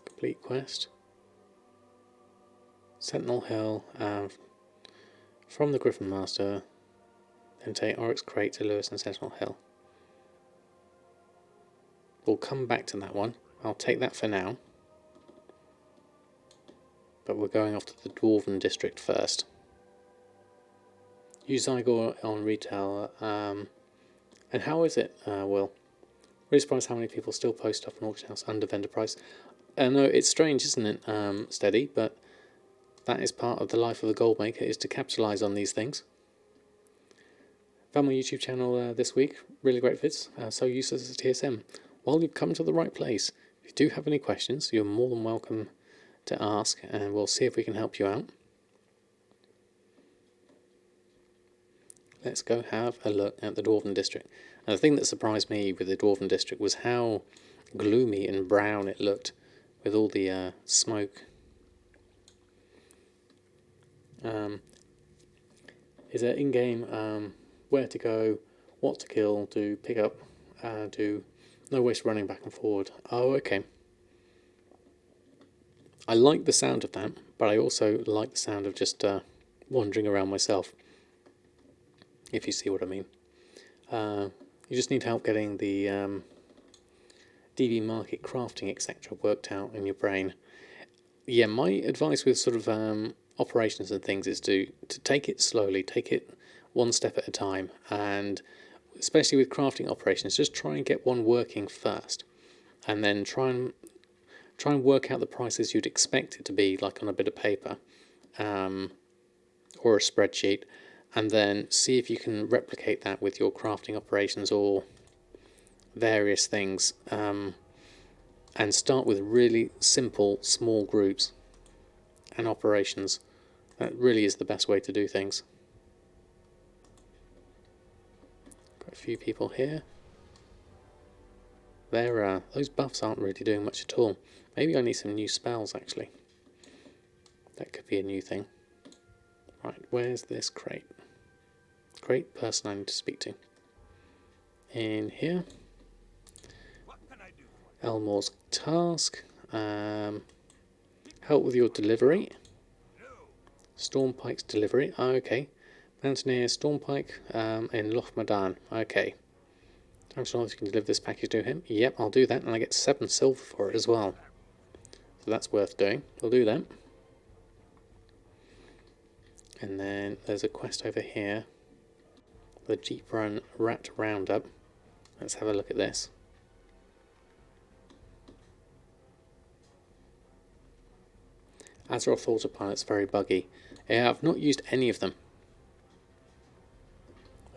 Complete quest. Sentinel Hill. From the Griffin Master. Then take Oryx Crate to Lewis and Sentinel Hill. We'll come back to that one. I'll take that for now. But we're going off to the Dwarven District first. Use Zygor on retail. And how is it, Will? Really surprised how many people still post stuff on Auction House under vendor price. No, it's strange, isn't it, Steady? But that is part of the life of the gold maker, is to capitalise on these things. Found my YouTube channel this week. Really great vids. So useless as TSM. Well, you've come to the right place. If you do have any questions, you're more than welcome to ask, and we'll see if we can help you out. Let's go have a look at the Dwarven District. And the thing that surprised me with the Dwarven District was how gloomy and brown it looked with all the smoke. Is there in-game where to go, what to kill, to pick up, do no waste running back and forward. Oh, okay. I like the sound of that, but I also like the sound of just wandering around myself, if you see what I mean. You just need help getting the DV market crafting, etc. worked out in your brain. Yeah, my advice with sort of operations and things is to take it slowly, take it one step at a time, and especially with crafting operations, just try and get one working first, and then try and work out the prices you'd expect it to be, like on a bit of paper or a spreadsheet, and then see if you can replicate that with your crafting operations or various things, and start with really simple small groups and operations. That really is the best way to do things. Got a few people here. Those buffs aren't really doing much at all. Maybe I need some new spells, actually. That could be a new thing. Right, where's this crate? Crate person I need to speak to. In here. Elmore's task. Help with your delivery. Stormpike's delivery. Oh, okay. Mountaineer Stormpike in Loch Modan. Okay. Thanks for if you can deliver this package to him. Yep, I'll do that, and I get 7 silver for it as well. So that's worth doing. We'll do that. And then there's a quest over here. The Jeep Run Rat Roundup. Let's have a look at this. Azeroth autopilot's very buggy. Yeah, I've not used any of them.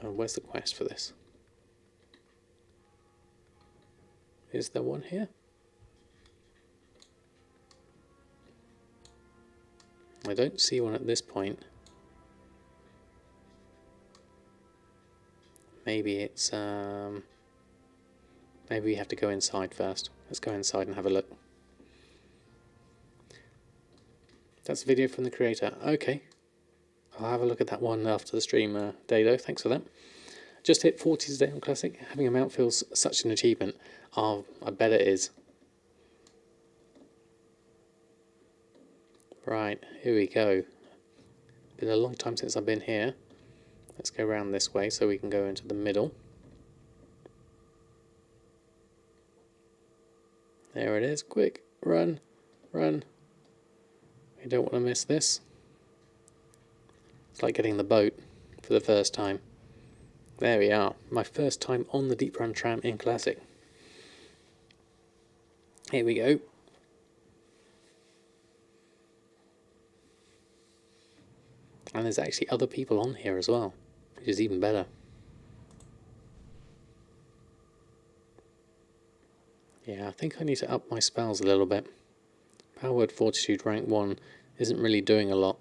Where's the quest for this? Is there one here? I don't see one at this point. Maybe it's maybe we have to go inside first. Let's go inside and have a look. That's a video from the creator. Okay. I'll have a look at that one after the stream, Dado. Thanks for that. Just hit 40 today on Classic. Having a mount feels such an achievement. Oh, I bet it is. Right, here we go. Been a long time since I've been here. Let's go around this way so we can go into the middle. There it is. Quick, run, run. We don't want to miss this. It's like getting the boat for the first time. There we are. My first time on the Deep Run tram in Classic. Here we go. And there's actually other people on here as well, which is even better. Yeah, I think I need to up my spells a little bit. Power Word Fortitude rank 1 isn't really doing a lot.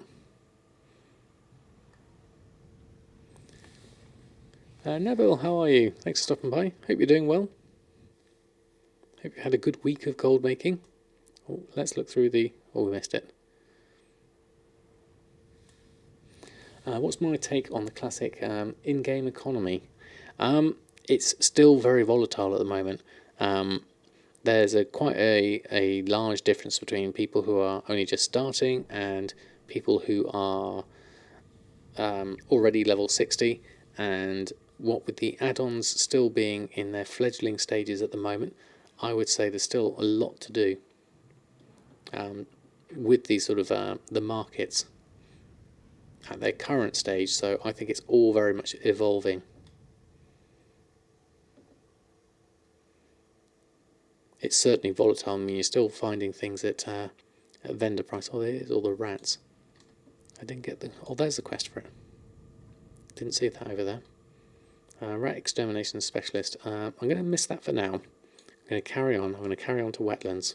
Neville, how are you? Thanks for stopping by. Hope you're doing well. Hope you had a good week of gold making. Oh, let's look through the... Oh, we missed it. What's my take on the classic in-game economy? It's still very volatile at the moment. There's quite a large difference between people who are only just starting and people who are already level 60, and what with the add-ons still being in their fledgling stages at the moment, I would say there's still a lot to do with these sort of the markets at their current stage, so I think it's all very much evolving. It's certainly volatile. I mean, you're still finding things at vendor price. Oh, there's all the rats. I didn't get the... Oh, there's the quest for it. Didn't see that over there. Rat extermination specialist. I'm going to miss that for now. I'm going to carry on. I'm going to carry on to wetlands.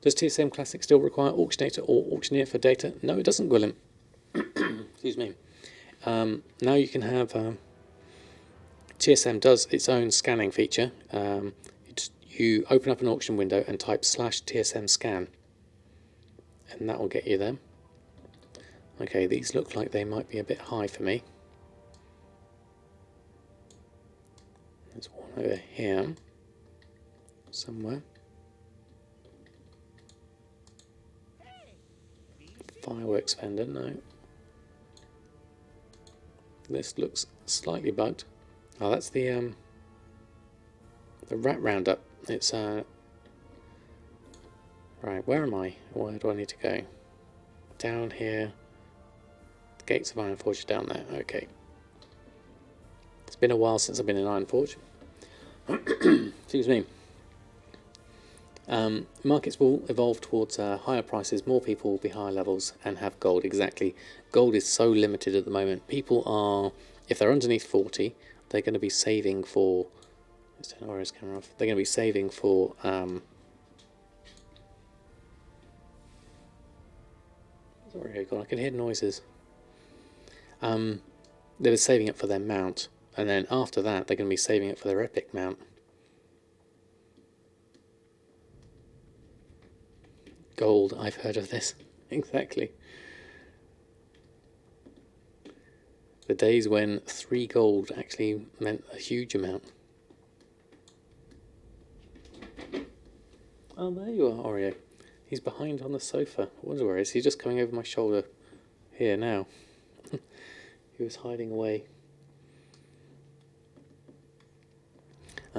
Does TSM Classic still require auctionator or auctioneer for data? No, it doesn't, Gwillem. Excuse me. Now you can have... TSM does its own scanning feature. You open up an auction window and type /TSM scan. And that will get you there. Okay, these look like they might be a bit high for me. There's one over here. Somewhere. Fireworks vendor, no. This looks slightly bugged. Oh, that's the rat roundup. It's right, where am I? Where do I need to go? Down here. The gates of Ironforge are down there. Okay. It's been a while since I've been in Ironforge. Excuse me. Markets will evolve towards higher prices, more people will be higher levels and have gold. Exactly. Gold is so limited at the moment. People are, if they're underneath 40, they're going to be saving for... Let's turn Orio's camera off. They're going to be saving for... Sorry, I can hear noises. They were saving it for their mount, and then after that they're going to be saving it for their epic mount. Gold, I've heard of this. Exactly. The days when 3 gold actually meant a huge amount. Oh, there you are, Oreo. He's behind on the sofa. I wonder where he is. He's just coming over my shoulder here now. He was hiding away.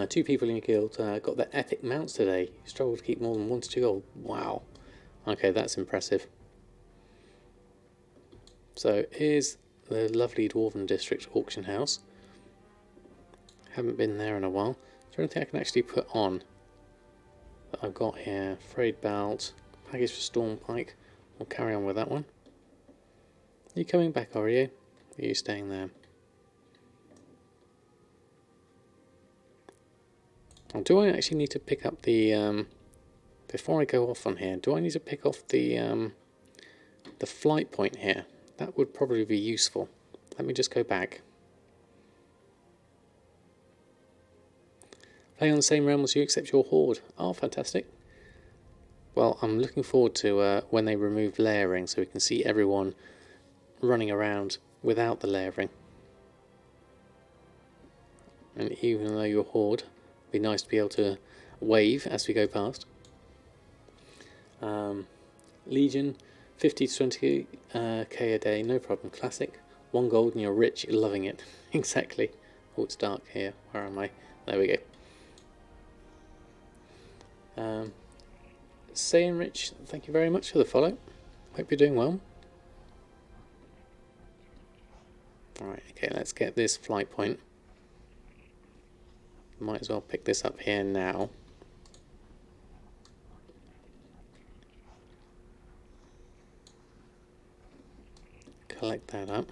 2 people in your guild got their epic mounts today. You struggled to keep more than 1 to 2 gold. Wow. Okay, that's impressive. So here's the lovely Dwarven District auction house. Haven't been there in a while. Is there anything I can actually put on that I've got here? Frayed belt, package for Stormpike. We'll carry on with that one. Are you coming back, are you? Are you staying there? Oh, do I actually need to pick up the before I go off on here, do I need to pick off the flight point here? That would probably be useful. Let me just go back. Play on the same realm as you except your horde. Oh, fantastic. Well, I'm looking forward to when they remove layering so we can see everyone running around without the layering. And even though you're horde, it'd be nice to be able to wave as we go past. Legion, 50 to 20 k a day, no problem. Classic, 1 gold and you're rich, you're loving it. Exactly. Oh, it's dark here. Where am I? There we go. Saying Rich, thank you very much for the follow. Hope you're doing well. Alright, okay, let's get this flight point. Might as well pick this up here now. Collect that up.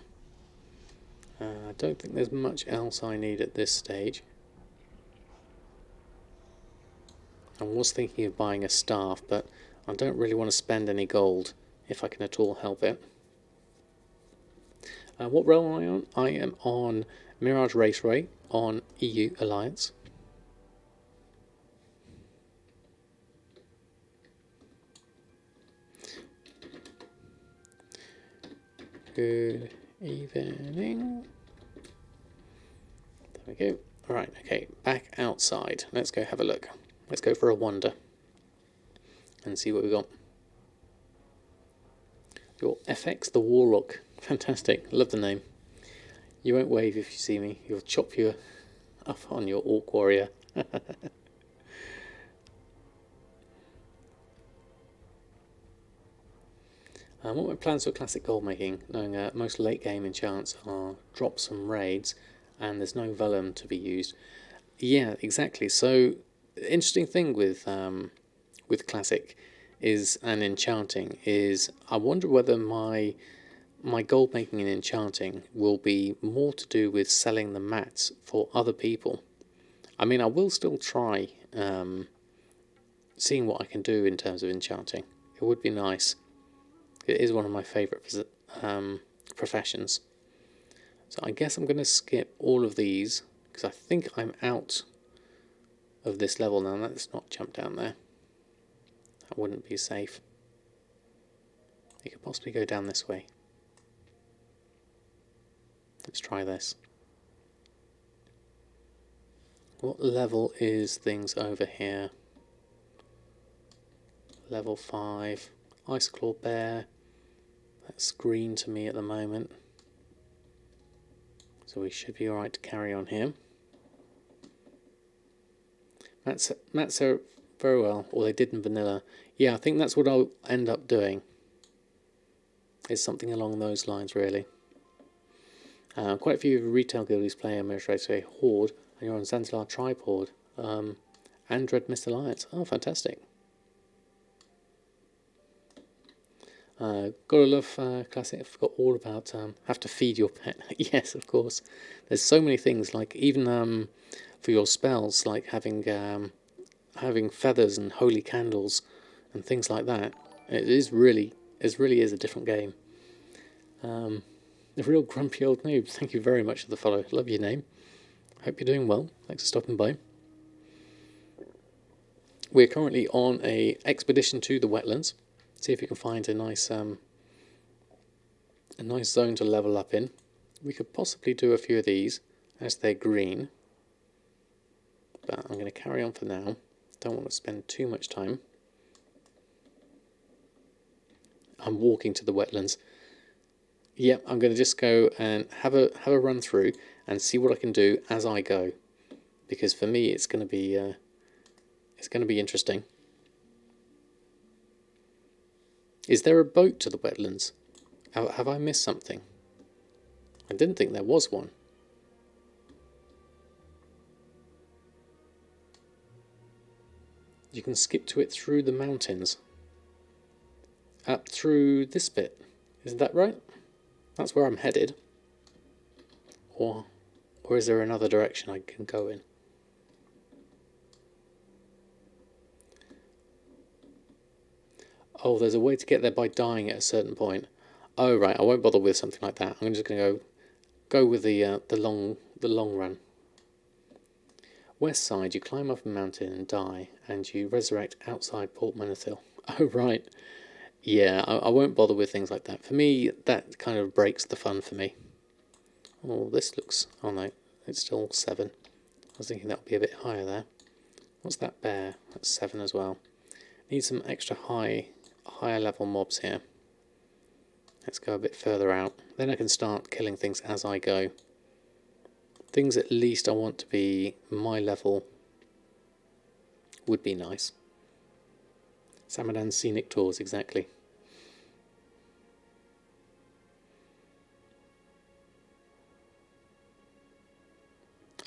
I don't think there's much else I need at this stage. I was thinking of buying a staff, but I don't really want to spend any gold if I can at all help it. What realm am I on? I am on Mirage Raceway on EU Alliance. Good evening. There we go. Alright, okay, back outside. Let's go have a look. Let's go for a wander and see what we got. Your FX the Warlock. Fantastic. Love the name. You won't wave if you see me. You'll chop you up on your Orc Warrior. What are my plans for classic gold making? Knowing most late game enchants are drops and raids, and there's no vellum to be used. Yeah, exactly. So, the interesting thing with classic is and enchanting is I wonder whether my gold making and enchanting will be more to do with selling the mats for other people. I mean, I will still try seeing what I can do in terms of enchanting. It would be nice. It is one of my favourite professions. So I guess I'm going to skip all of these because I think I'm out of this level now. Let's not jump down there. That wouldn't be safe. You could possibly go down this way. Let's try this. What level is things over here? Level 5. Ice Claw Bear. That's green to me at the moment. So we should be alright to carry on here. Mats are very well, or they did in vanilla. Yeah, I think that's what I'll end up doing. Is something along those lines, really. Quite a few retail guildies play Administrator Horde, and you're on Zanzibar Tripod and Dread Mist Alliance. Oh, fantastic. Gotta love classic. I forgot all about have to feed your pet. Yes, of course. There's so many things, like even for your spells, like having feathers and holy candles and things like that. It really is a different game. The real grumpy old noob. Thank you very much for the follow. Love your name. Hope you're doing well. Thanks for stopping by. We're currently on a expedition to the wetlands. See if we can find a nice zone to level up in. We could possibly do a few of these as they're green, but I'm going to carry on for now. Don't want to spend too much time. I'm walking to the wetlands. Yep, I'm going to just go and have a run through and see what I can do as I go, because for me it's going to be interesting. Is there a boat to the wetlands? Have I missed something? I didn't think there was one. You can skip to it through the mountains. Up through this bit. Is that right? That's where I'm headed. Or is there another direction I can go in? Oh, there's a way to get there by dying at a certain point. Oh right, I won't bother with something like that. I'm just going to go with the long run. West side, you climb up a mountain and die, and you resurrect outside Port Menethil. Oh right, yeah, I won't bother with things like that. For me, that kind of breaks the fun for me. Oh, this looks. Oh no, it's still 7. I was thinking that would be a bit higher there. What's that bear? That's 7 as well. Need some extra higher level mobs here. Let's go a bit further out. Then I can start killing things as I go. Things at least I want to be my level would be nice. Samadan Scenic Tours, exactly.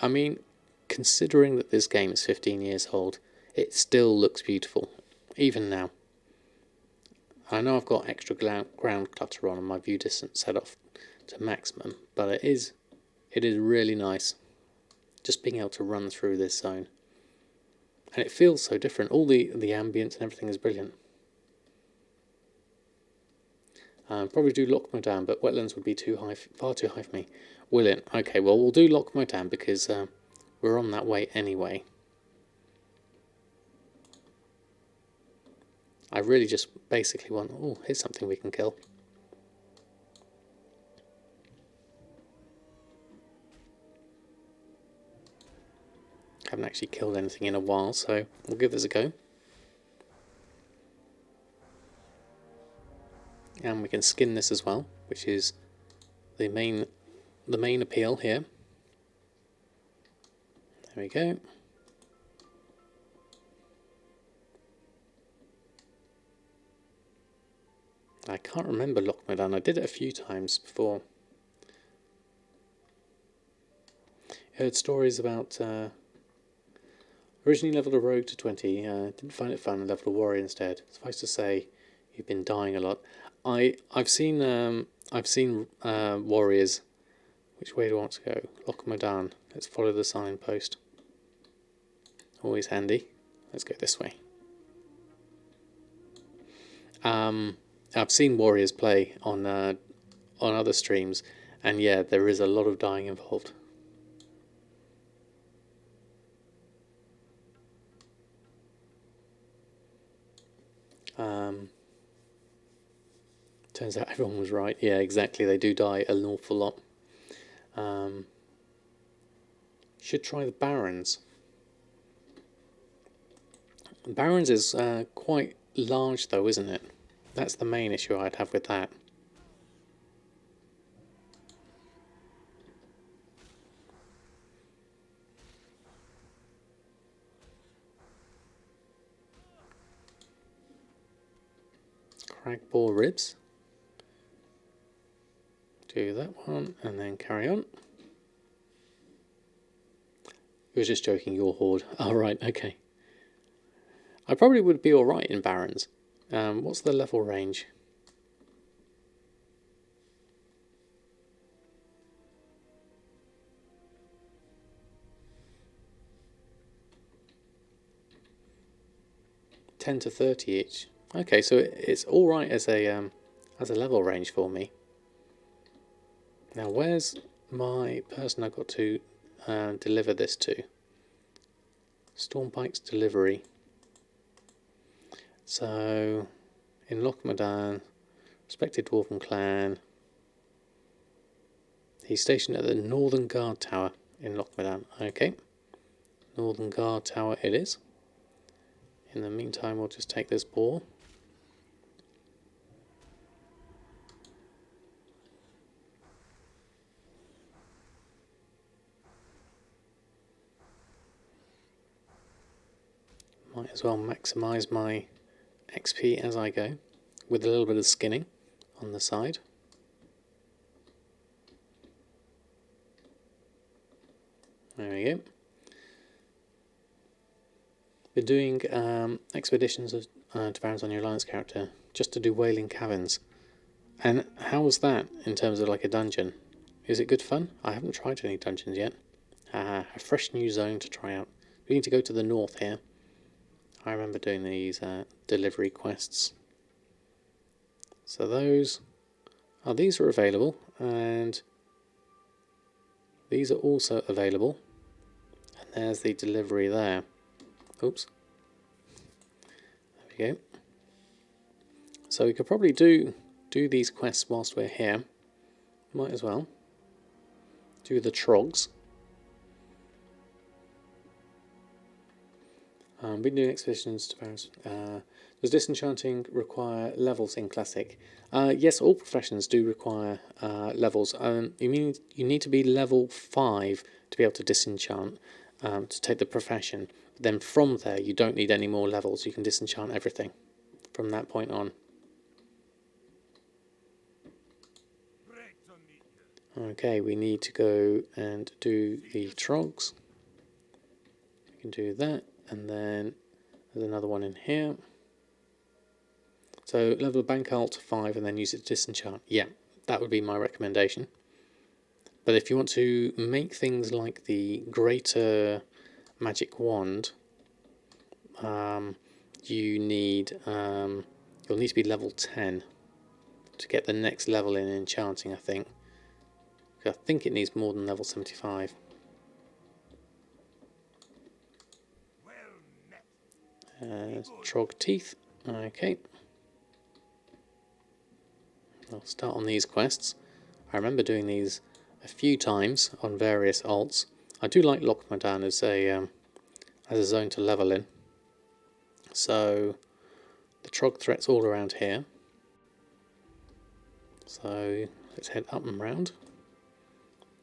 I mean, considering that this game is 15 years old, it still looks beautiful, even now. I know I've got extra ground clutter on and my view distance set off to maximum, but it is really nice just being able to run through this zone. And it feels so different. All the ambience and everything is brilliant. Probably do Loch Modan, but wetlands would be far too high for me. Will it? Okay, well we'll do Loch Modan because we're on that way anyway. I really just basically want... Oh, here's something we can kill. haven't actually killed anything in a while, so we'll give this a go. And we can skin this as well, which is the main appeal here. There we go. I can't remember Loch Modan. I did it a few times before. I heard stories about originally leveled a rogue to 20. Didn't find it fun and leveled a warrior instead. Suffice to say, you've been dying a lot. I've seen warriors. Which way do I want to go? Loch Modan. Let's follow the signpost. Always handy. Let's go this way. I've seen warriors play on other streams, and yeah, there is a lot of dying involved. Turns out everyone was right. Yeah, exactly. They do die an awful lot. Should try the Barons. Barons is quite large though, isn't it? That's the main issue I'd have with that. Cragball ribs. Do that one and then carry on. You were just joking, your horde. Oh, right, okay. I probably would be alright in Barons. What's the level range? $10 to $30 each. Okay, so it's alright as a level range for me. Now, where's my person I've got to deliver this to? Stormpike's delivery. So, in Loch Modan, respected dwarven clan. He's stationed at the Northern Guard Tower in Loch Modan. Okay, Northern Guard Tower it is. In the meantime, we'll just take this boar. Might as well maximise my XP as I go, with a little bit of skinning on the side. There we go. Been doing expeditions to Barons on your Alliance character, just to do Wailing Caverns. And how was that in terms of like a dungeon? Is it good fun? I haven't tried any dungeons yet. A fresh new zone to try out. We need to go to the north here. I remember doing these delivery quests. So these are available, and these are also available. And there's the delivery there. Oops. There we go. So we could probably do these quests whilst we're here. Might as well. Do the trogs. Been doing expeditions to Barons. Does disenchanting require levels in Classic? Yes, all professions do require levels. You need to be level 5 to be able to disenchant to take the profession. Then from there, you don't need any more levels. You can disenchant everything from that point on. Okay, we need to go and do the trogs. We can do that, and then there's another one in here. So level bank alt 5 and then use it to disenchant. Yeah, that would be my recommendation. But if you want to make things like the greater magic wand, you'll need to be level 10 to get the next level in enchanting, I think. I think it needs more than level 75. Trog teeth. Okay. I'll start on these quests. I remember doing these a few times on various alts. I do like Loch Modan as a as a zone to level in. So the Trog threat's all around here. So let's head up and round.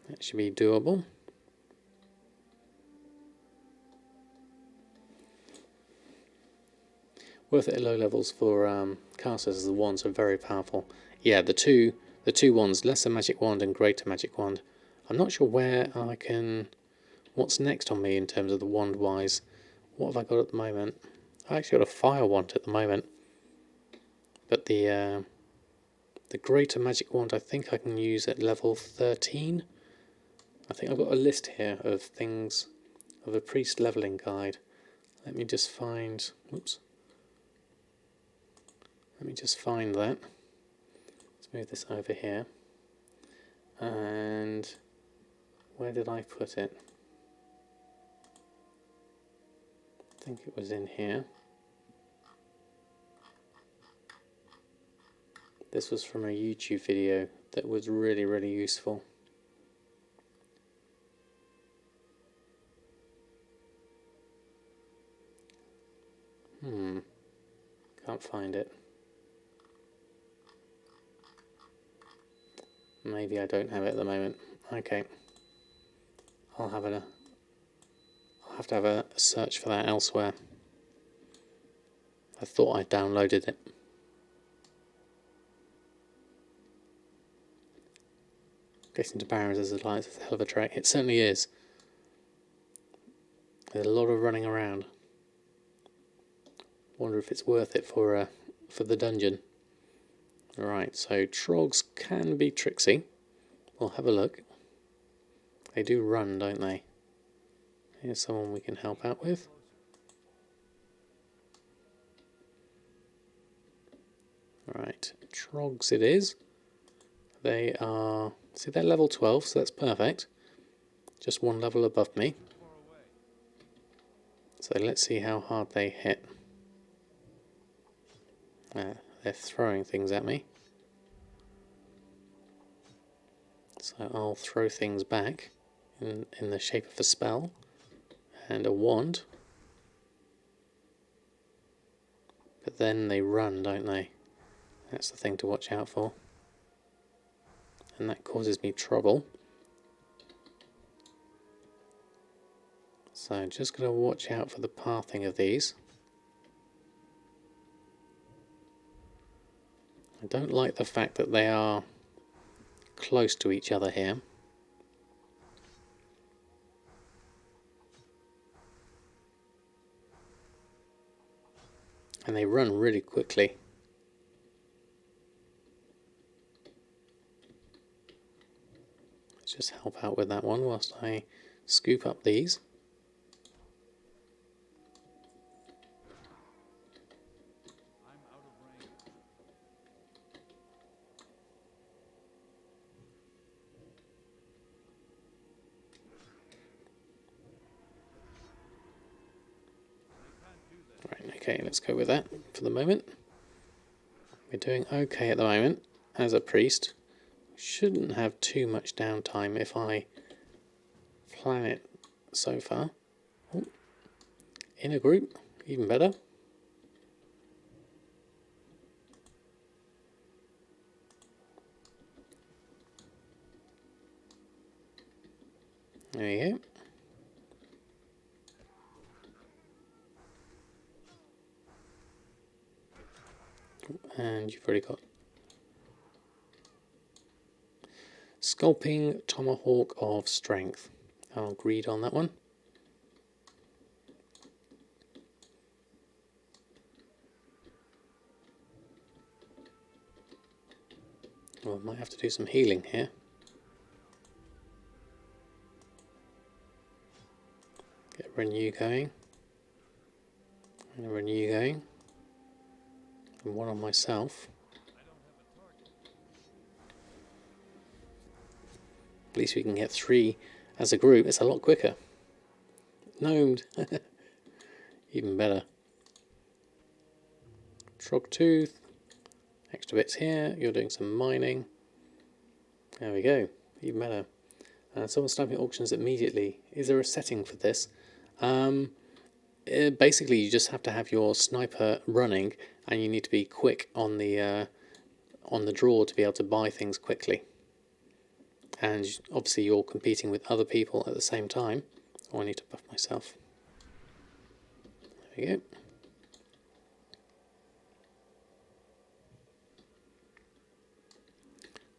That should be doable. Worth it at low levels for casters, as the wands are very powerful. Yeah, the two wands, Lesser Magic Wand and Greater Magic Wand. I'm not sure where I can... What's next on me in terms of the wand wise? What have I got at the moment? I actually got a Fire Wand at the moment. But the Greater Magic Wand I think I can use at level 13. I think I've got a list here of things, of a priest leveling guide. Let me just find... Oops. Let me just find that. Let's move this over here. And where did I put it? I think it was in here. This was from a YouTube video that was really, really useful. Can't find it. Maybe I don't have it at the moment. Okay. I'll have to have a search for that elsewhere. I thought I downloaded it. Getting to Barrens as a Alliance is a hell of a trek. It certainly is. There's a lot of running around. Wonder if it's worth it for the dungeon. Right, so Trogs can be tricksy. We'll have a look. They do run, don't they? Here's someone we can help out with. Right, Trogs it is. They are... See, they're level 12, so that's perfect. Just one level above me. So let's see how hard they hit. They're throwing things at me. So I'll throw things back in the shape of a spell and a wand. But then they run, don't they? That's the thing to watch out for. And that causes me trouble. So just going to watch out for the pathing of these. I don't like the fact that they are close to each other here. And they run really quickly. Let's just help out with that one whilst I scoop up these. Okay, let's go with that for the moment. We're doing okay at the moment as a priest. Shouldn't have too much downtime if I plan it so far. Ooh. In a group, even better. There you go. And you've already got Sculping Tomahawk of Strength. I'll greed on that one. Well, I might have to do some healing here. Get Renew going. And Renew going. And one on myself. At least we can get 3 as a group. It's a lot quicker. Gnomed. Even better. Trogtooth. Extra bits here. You're doing some mining. There we go. Even better. Someone's sniping auctions immediately. Is there a setting for this? Basically, you just have to have your sniper running, and you need to be quick on the draw to be able to buy things quickly. And obviously, you're competing with other people at the same time. Oh, I need to buff myself. There we go.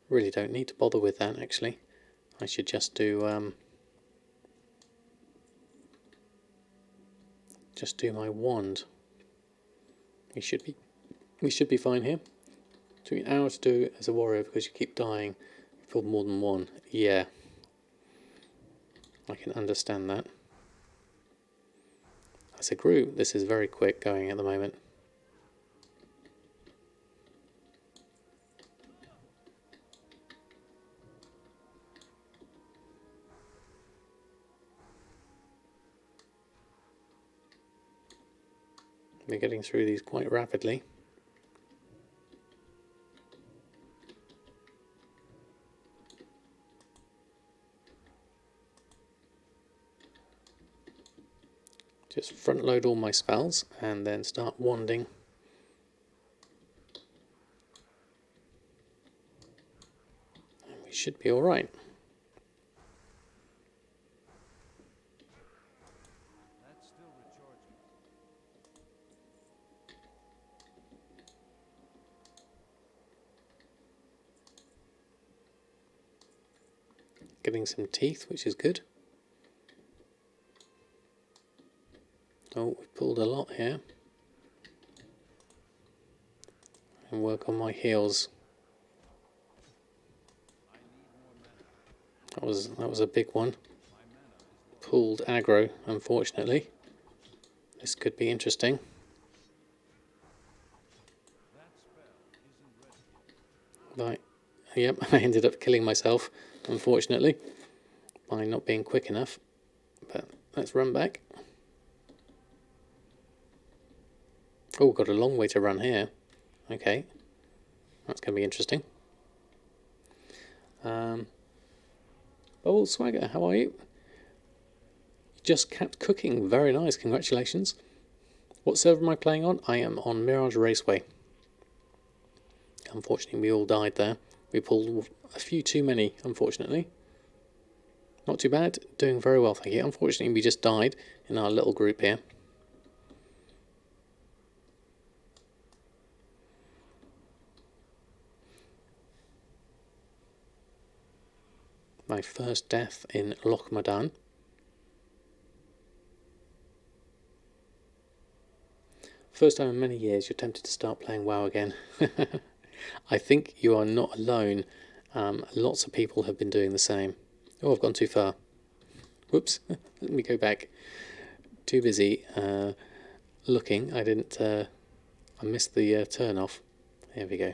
Really don't need to bother with that, actually. I should just do my wand. We should be fine here. Took me an hour to do as a warrior because you keep dying. You pulled more than one. Yeah, I can understand that. As a group, this is very quick going at the moment. We're getting through these quite rapidly. Just front load all my spells and then start wanding. And we should be alright. Getting some teeth, which is good. Oh, we've pulled a lot here. And work on my heals. That was a big one. Pulled aggro, unfortunately. This could be interesting. Right. Yep, I ended up killing myself, unfortunately, by not being quick enough. But let's run back. Oh, got a long way to run here. Okay, that's going to be interesting. Oh, Swagger, how are you? You just kept cooking. Very nice. Congratulations. What server am I playing on? I am on Mirage Raceway. Unfortunately, we all died there. We pulled a few too many, unfortunately. Not too bad. Doing very well, thank you. Unfortunately, we just died in our little group here. My first death in Loch Modan. First time in many years you're tempted to start playing WoW again. I think you are not alone. Lots of people have been doing the same. Oh, I've gone too far. Whoops. Let me go back. Too busy looking. I didn't. I missed the turn off. There we go.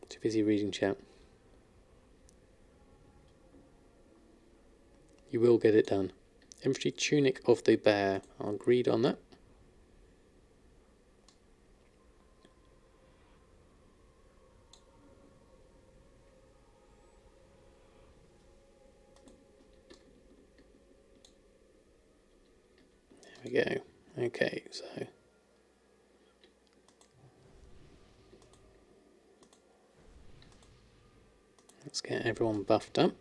Too busy reading chat. You will get it done. Infantry tunic of the bear. I'll agreed on that. There we go. Okay, so let's get everyone buffed up.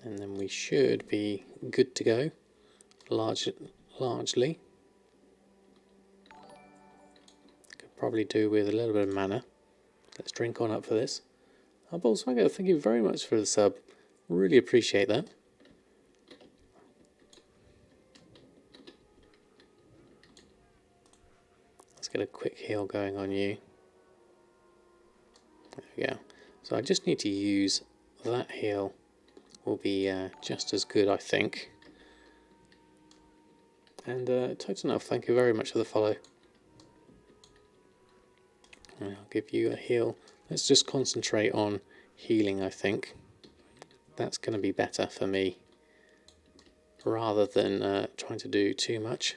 And then we should be good to go, largely. Could probably do with a little bit of mana. Let's drink on up for this. Bolswagger, thank you very much for the sub. Really appreciate that. Let's get a quick heal going on you. There we go. So I just need to use that heal. Will be just as good, I think. And Total enough, thank you very much for the follow. And I'll give you a heal. Let's just concentrate on healing, I think. That's going to be better for me, rather than trying to do too much.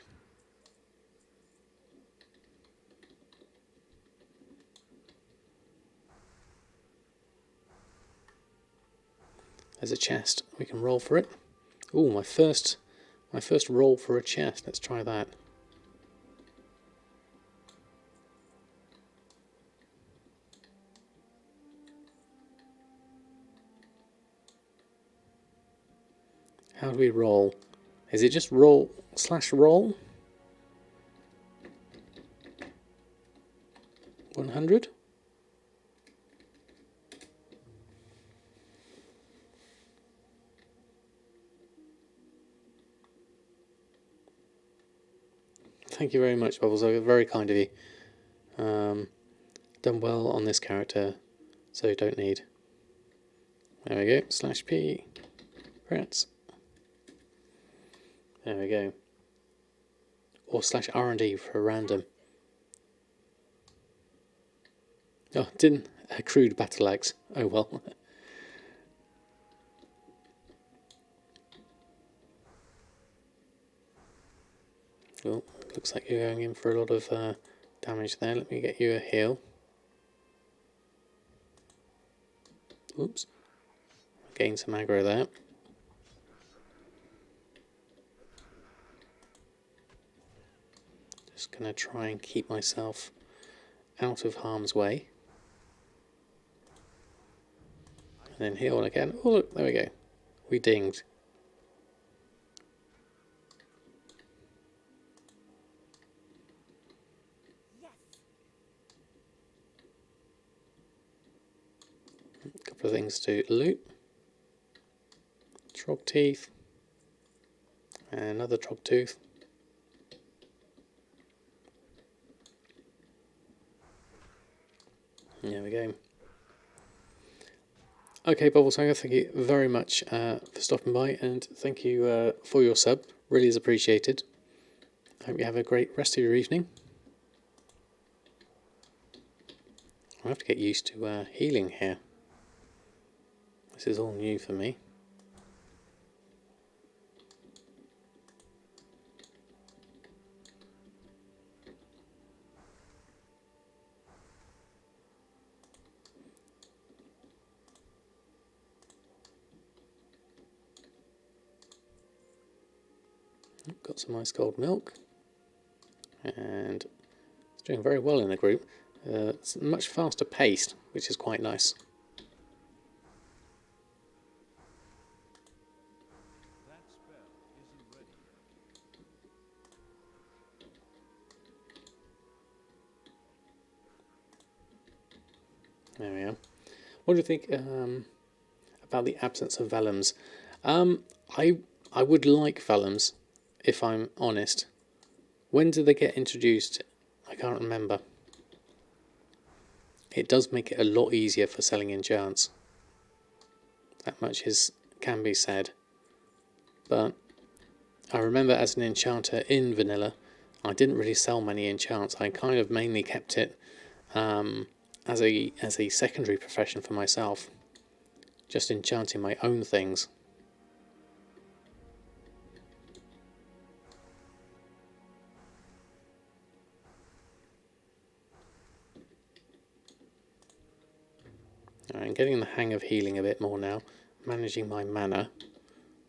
There's a chest. We can roll for it. Oh, my first roll for a chest. Let's try that. How do we roll? Is it just roll / roll? 100? Thank you very much, Bubbles. Very kind of you. Done well on this character, so you don't need. There we go. /P. Rats. There we go. Or /R&D for random. Oh, didn't accrued battle axe. Oh well. Well, looks like you're going in for a lot of damage there. Let me get you a heal. Oops. Gain some aggro there. Just going to try and keep myself out of harm's way. And then heal again. Oh look, there we go. We dinged. A couple of things to loot. Trog teeth. And another trog tooth. There we go. Okay, Bubbles, thank you very much for stopping by, and thank you for your sub. Really is appreciated. Hope you have a great rest of your evening. I have to get used to healing here. This is all new for me. Got some ice cold milk, and it's doing very well in the group. It's much faster paced, which is quite nice. There we are. What do you think about the absence of vellums? I would like vellums, if I'm honest. When did they get introduced? I can't remember. It does make it a lot easier for selling enchants. That much can be said. But I remember as an enchanter in vanilla, I didn't really sell many enchants. I kind of mainly kept it as a secondary profession for myself, just enchanting my own things. I'm getting the hang of healing a bit more now. Managing my mana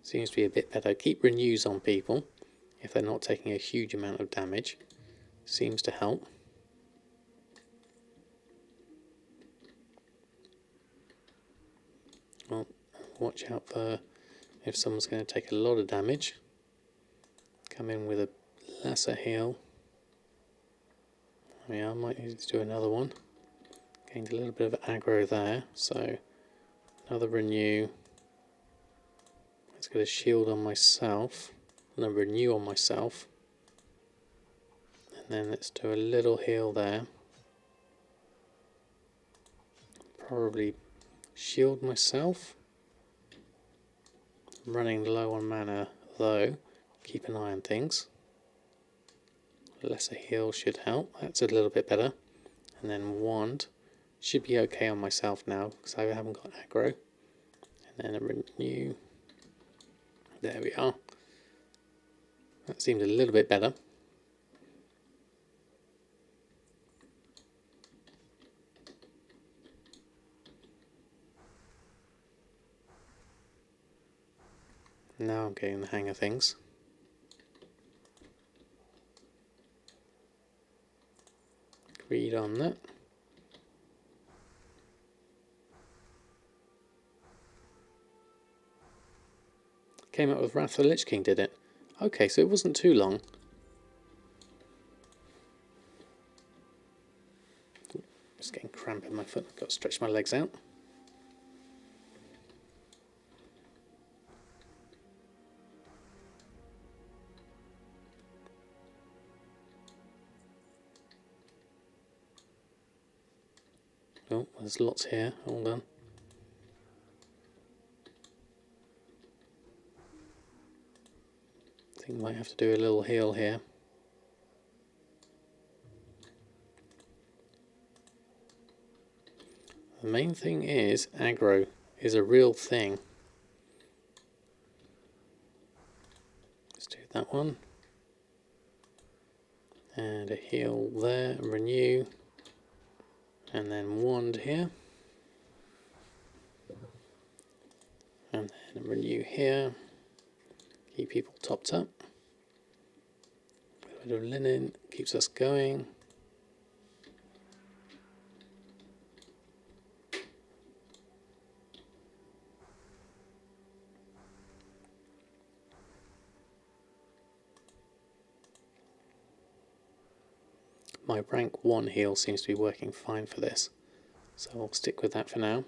seems to be a bit better. Keep renews on people if they're not taking a huge amount of damage. Seems to help. Well, watch out for if someone's going to take a lot of damage. Come in with a lesser heal. Yeah, I might need to do another one. Gained a little bit of aggro there, so another renew. Let's get a shield on myself, and a renew on myself. And then let's do a little heal there. Probably shield myself. I'm running low on mana though. Keep an eye on things. Lesser heal should help. That's a little bit better. And then wand. Should be okay on myself now because I haven't got aggro. And then a renew. There we are. That seemed a little bit better. Now I'm getting the hang of things. Read on that. Came up with Wrath of the Lich King, did it? Okay, so it wasn't too long. Just getting cramp in my foot. Got to stretch my legs out. Oh, there's lots here. Hold on. I think I might have to do a little heal here. The main thing is aggro is a real thing. Let's do that one. And a heal there, renew. And then wand here. And then renew here. Keep people topped up. A bit of linen keeps us going. My rank 1 heal seems to be working fine for this, so I'll stick with that for now.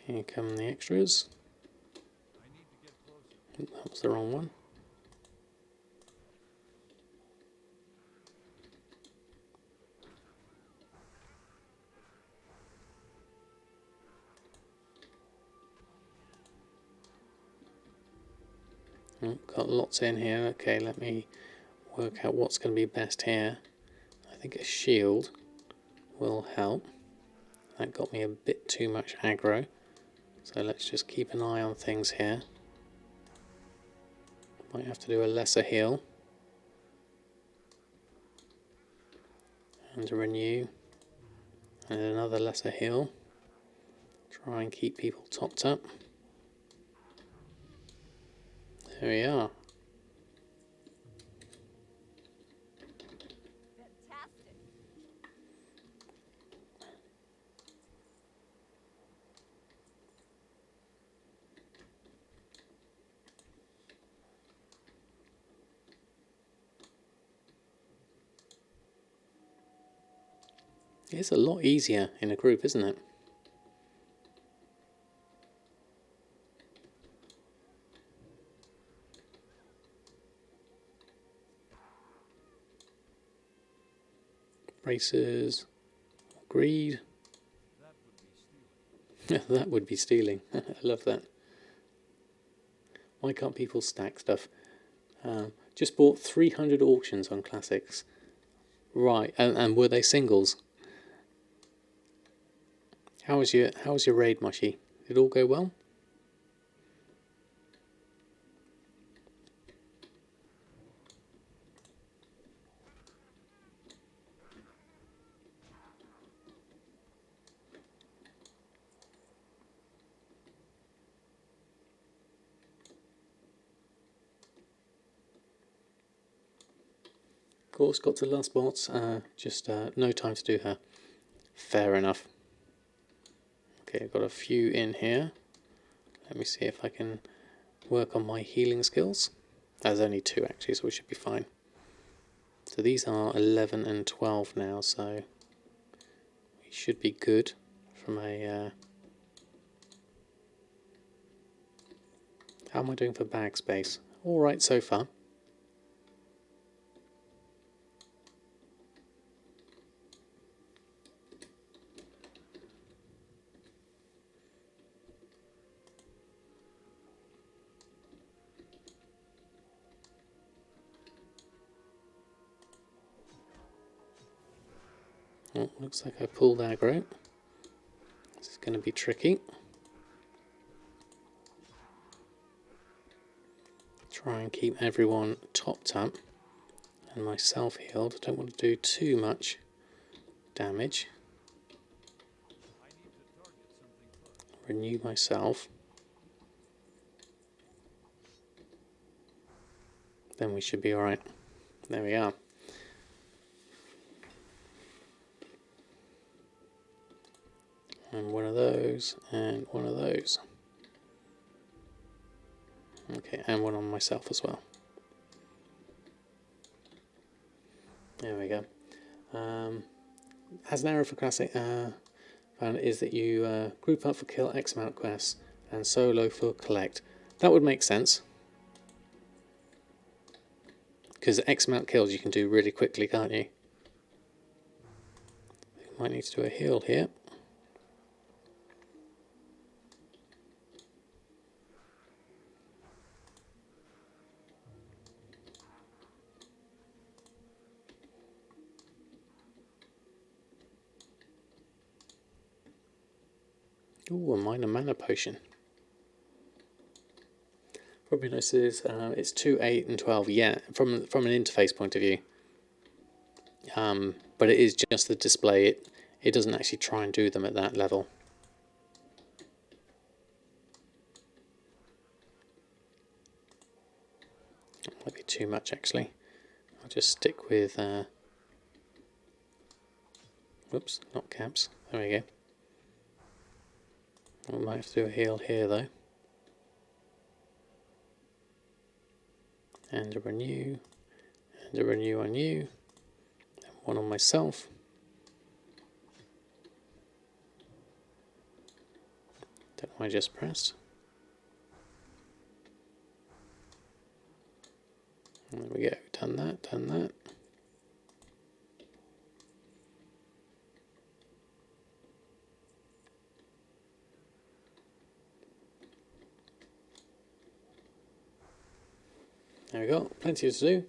Here come the extras. Oh, that was the wrong one. Oh, got lots in here. Okay, let me work out what's going to be best here. I think a shield will help. That got me a bit too much aggro. So let's just keep an eye on things here. Might have to do a lesser heal. And a renew. And another lesser heal. Try and keep people topped up. There we are. It's a lot easier in a group, isn't it? Braces, greed. That would be stealing. I love that. Why can't people stack stuff? Just bought 300 auctions on classics. Right, and were they singles? How was your raid, Mushy? Did it all go well? Of course, got to the last boss. Just no time to do her. Fair enough. Okay, I've got a few in here. Let me see if I can work on my healing skills. There's only 2 actually, so we should be fine. So these are 11 and 12 now, so we should be good from a... How am I doing for bag space? Alright so far. Oh, looks like I pulled aggro. This is going to be tricky. Try and keep everyone topped up and myself healed. I don't want to do too much damage. Renew myself. Then we should be alright. There we are. And one of those, and one of those. Okay, and one on myself as well. There we go. As an arrow for classic found is that you group up for kill X amount quests and solo for collect. That would make sense. Because X amount kills you can do really quickly, can't you? Might need to do a heal here. Ooh, a minor mana potion. Probably notices it's 2, 8 and 12, yeah, from an interface point of view. But it is just the display, it doesn't actually try and do them at that level. That might be too much actually. I'll just stick with, whoops, not caps, there we go. We might have to do a heal here though. And a renew, and a renew on you, and one on myself. Don't know what I just pressed. There we go, done that, done that. There we go, plenty to do.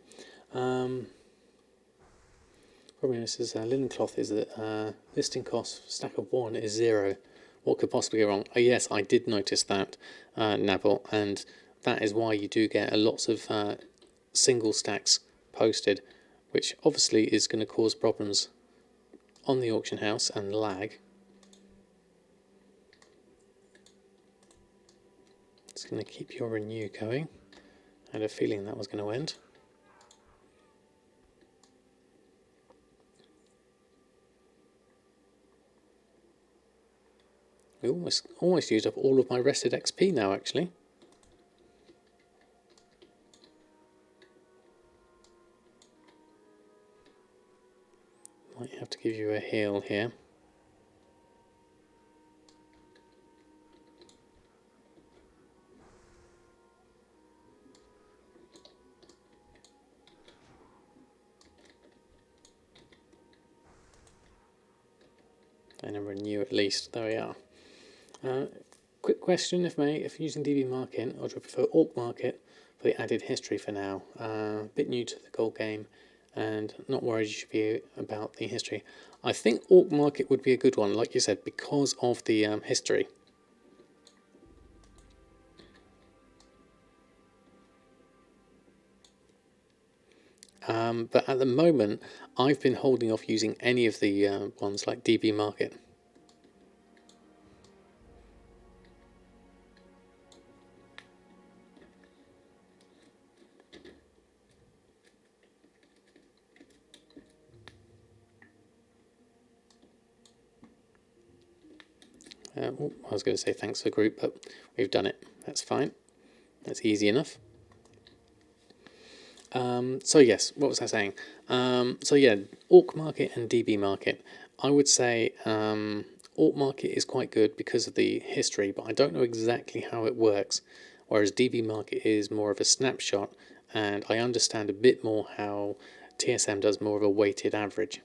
Probably this is linen cloth is that listing cost stack of 1 is 0. What could possibly go wrong? Oh, yes, I did notice that, Navel, and that is why you do get lots of single stacks posted, which obviously is going to cause problems on the auction house and lag. It's going to keep your renew going. I had a feeling that was going to end. We almost used up all of my rested XP now, actually. Might have to give you a heal here. And a renew at least. There we are. Quick question, if may, if using DB Market, or do I prefer Orc Market for the added history for now? A bit new to the gold game, and not worried you should be about the history. I think Orc Market would be a good one, like you said, because of the history. But at the moment, I've been holding off using any of the ones like DB Market. I was going to say thanks for the group, but we've done it. That's fine. That's easy enough. So yes, what was I saying? So yeah, Orc Market and DB Market. I would say Orc Market is quite good because of the history, but I don't know exactly how it works. Whereas DB Market is more of a snapshot, and I understand a bit more how TSM does more of a weighted average.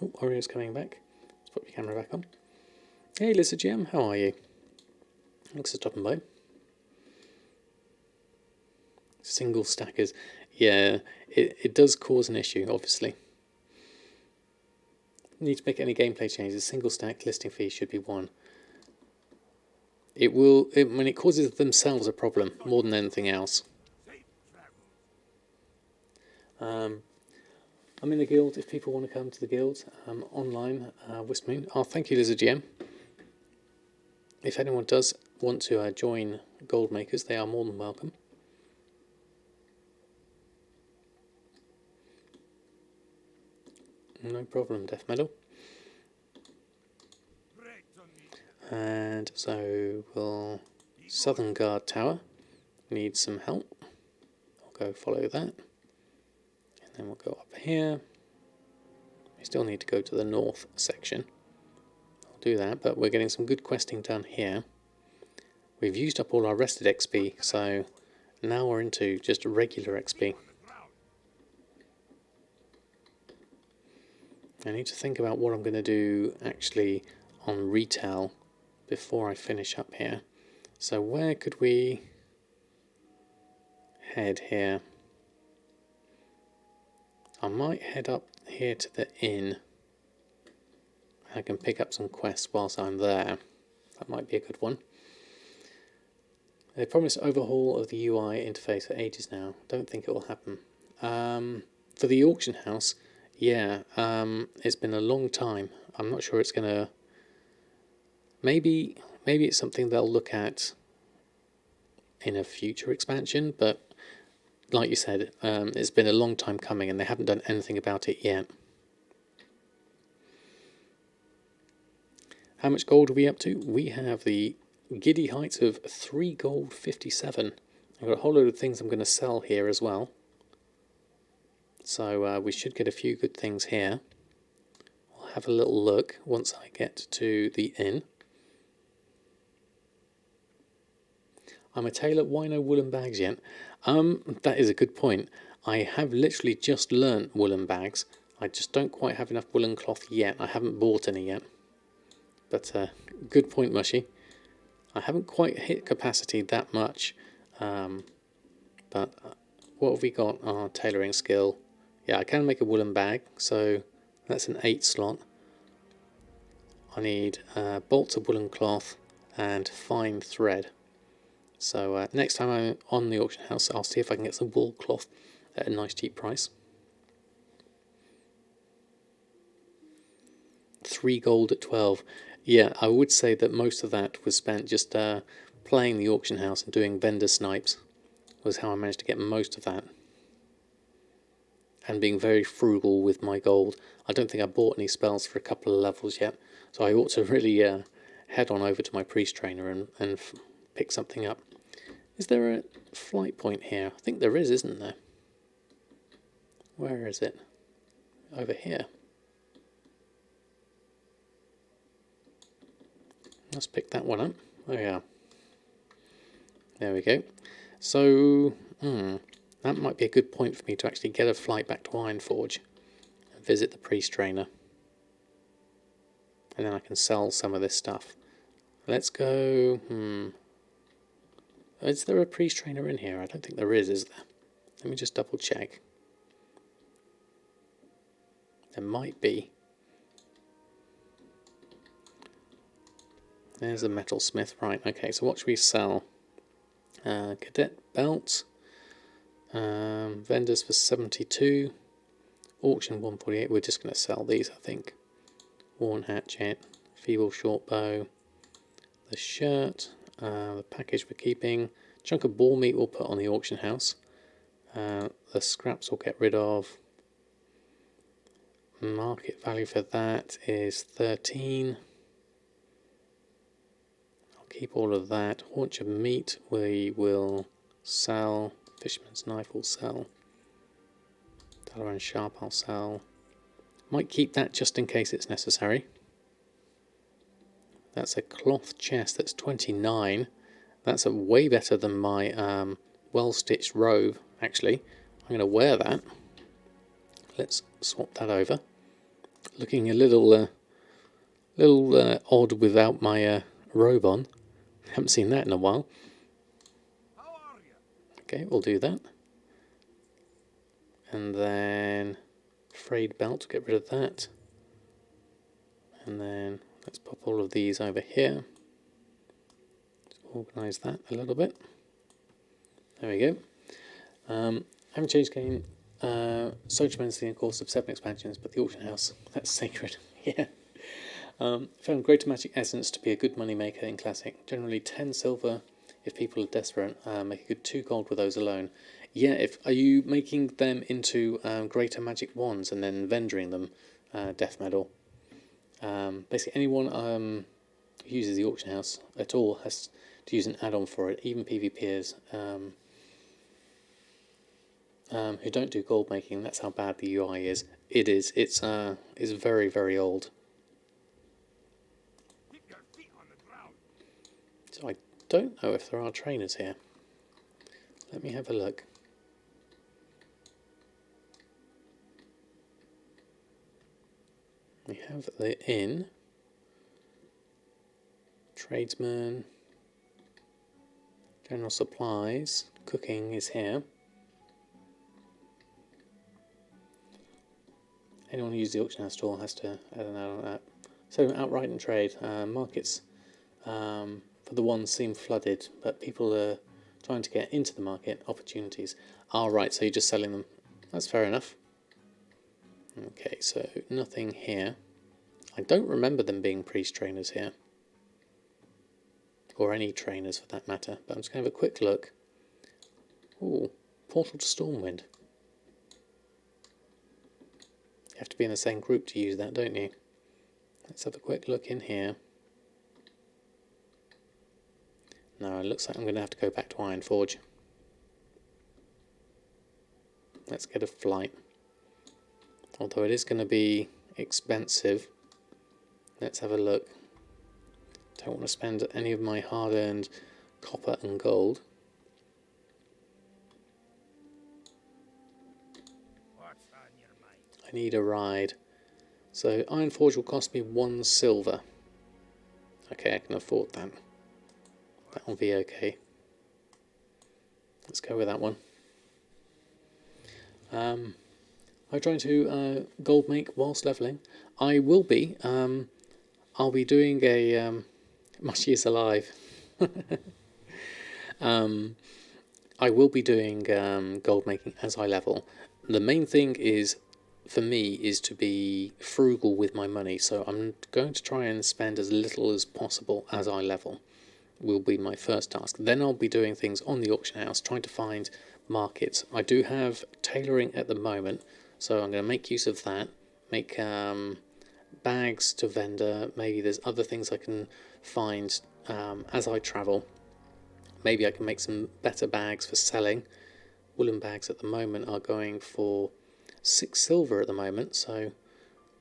Oh, Oreo's coming back. Let's put your camera back on. Hey, Lizard GM, how are you? Thanks for stopping by. Single stackers. Yeah, it does cause an issue, obviously. need to make any gameplay changes, single stack listing fee should be 1. It will, when it causes themselves a problem more than anything else. I'm in the guild if people want to come to the guild online, Wismoon. Oh, thank you, Lizard GM. If anyone does want to join Gold Makers, they are more than welcome. No problem, Death Medal. And so we'll Southern Guard Tower needs some help. I'll go follow that. And then we'll go up here. We still need to go to the north section. I'll do that, but we're getting some good questing done here. We've used up all our rested XP, so now we're into just regular XP. I need to think about what I'm going to do actually on retail before I finish up here. So where could we head here? I might head up here to the inn. I can pick up some quests whilst I'm there. That might be a good one. They promised overhaul of the UI interface for ages now. Don't think it will happen. For the auction house, yeah, it's been a long time. I'm not sure it's going to... Maybe it's something they'll look at in a future expansion, but like you said, it's been a long time coming and they haven't done anything about it yet. How much gold are we up to? We have the giddy heights of 3 gold 57. I've got a whole load of things I'm going to sell here as well. So we should get a few good things here. I'll have a little look once I get to the inn. I'm a tailor. Why no woolen bags yet? That is a good point. I have literally just learnt woolen bags. I just don't quite have enough woolen cloth yet. I haven't bought any yet. But good point, Mushy. I haven't quite hit capacity that much. But what have we got? Our tailoring skill. Yeah, I can make a woolen bag. So that's an 8 slot. I need bolts of woolen cloth and fine thread. So next time I'm on the auction house, I'll see if I can get some wool cloth at a nice cheap price. 3 gold at 12. Yeah, I would say that most of that was spent just playing the auction house and doing vendor snipes. Was how I managed to get most of that. And being very frugal with my gold. I don't think I bought any spells for a couple of levels yet. So I ought to really head on over to my priest trainer and pick something up. Is there a flight point here? I think there is, isn't there? Where is it? Over here. Let's pick that one up. Oh yeah. There we go. So, that might be a good point for me to actually get a flight back to Ironforge and visit the priest trainer. And then I can sell some of this stuff. Let's go... Is there a priest trainer in here? I don't think there is there? Let me just double check. There might be. There's a metalsmith. Right, okay, so what should we sell? Cadet belt. Vendors for 72. Auction 148. We're just going to sell these, I think. Worn hatchet. Feeble short bow. The shirt. The package we're keeping. Chunk of boar meat we'll put on the auction house. The scraps we'll get rid of. Market value for that is 13. I'll keep all of that. Haunch of meat we will sell. Fisherman's knife will sell. Dalaran sharp I'll sell. Might keep that just in case it's necessary. That's a cloth chest that's 29. That's way better than my well-stitched robe, actually. I'm going to wear that. Let's swap that over. Looking a little odd without my robe on. Haven't seen that in a while. Okay, we'll do that. And then frayed belt, get rid of that. And then let's pop all of these over here. Organise that a little bit. There we go. Haven't changed game so tremendously in the course of 7 expansions, but the auction house, that's sacred. Yeah. Found Greater Magic Essence to be a good money maker in Classic. Generally 10 silver if people are desperate. Make a good 2 gold with those alone. Yeah, are you making them into Greater Magic Wands and then vendoring them death medal? Basically anyone who uses the auction house at all has to use an add-on for it, even PvPers who don't do gold making. That's how bad the UI is. It's very, very old. So I don't know if there are trainers here. Let me have a look. We have the inn, tradesman, general supplies, cooking is here. Anyone who uses the auction house store has to add an add on that. So outright and trade, markets for the ones seem flooded, but people are trying to get into the market, opportunities. Right, so you're just selling them. That's fair enough. Okay, so nothing here. I don't remember them being priest trainers here. Or any trainers for that matter, but I'm just going to have a quick look. Ooh, Portal to Stormwind. You have to be in the same group to use that, don't you? Let's have a quick look in here. No, it looks like I'm going to have to go back to Ironforge. Let's get a flight. Although it is going to be expensive. Let's have a look. Don't want to spend any of my hard-earned copper and gold. What's on your mind? I need a ride. So Ironforge will cost me 1 silver. Okay, I can afford that. That will be okay. Let's go with that one. I'm trying to gold make whilst leveling. I will be. I'll be doing a Mushy is alive. I will be doing gold making as I level. The main thing is for me is to be frugal with my money, so I'm going to try and spend as little as possible as I level. Will be my first task. Then I'll be doing things on the auction house, trying to find markets. I do have tailoring at the moment, so I'm going to make use of that. Make bags to vendor. Maybe there's other things I can find as I travel. Maybe I can make some better bags for selling. Woolen bags at the moment are going for 6 silver at the moment, so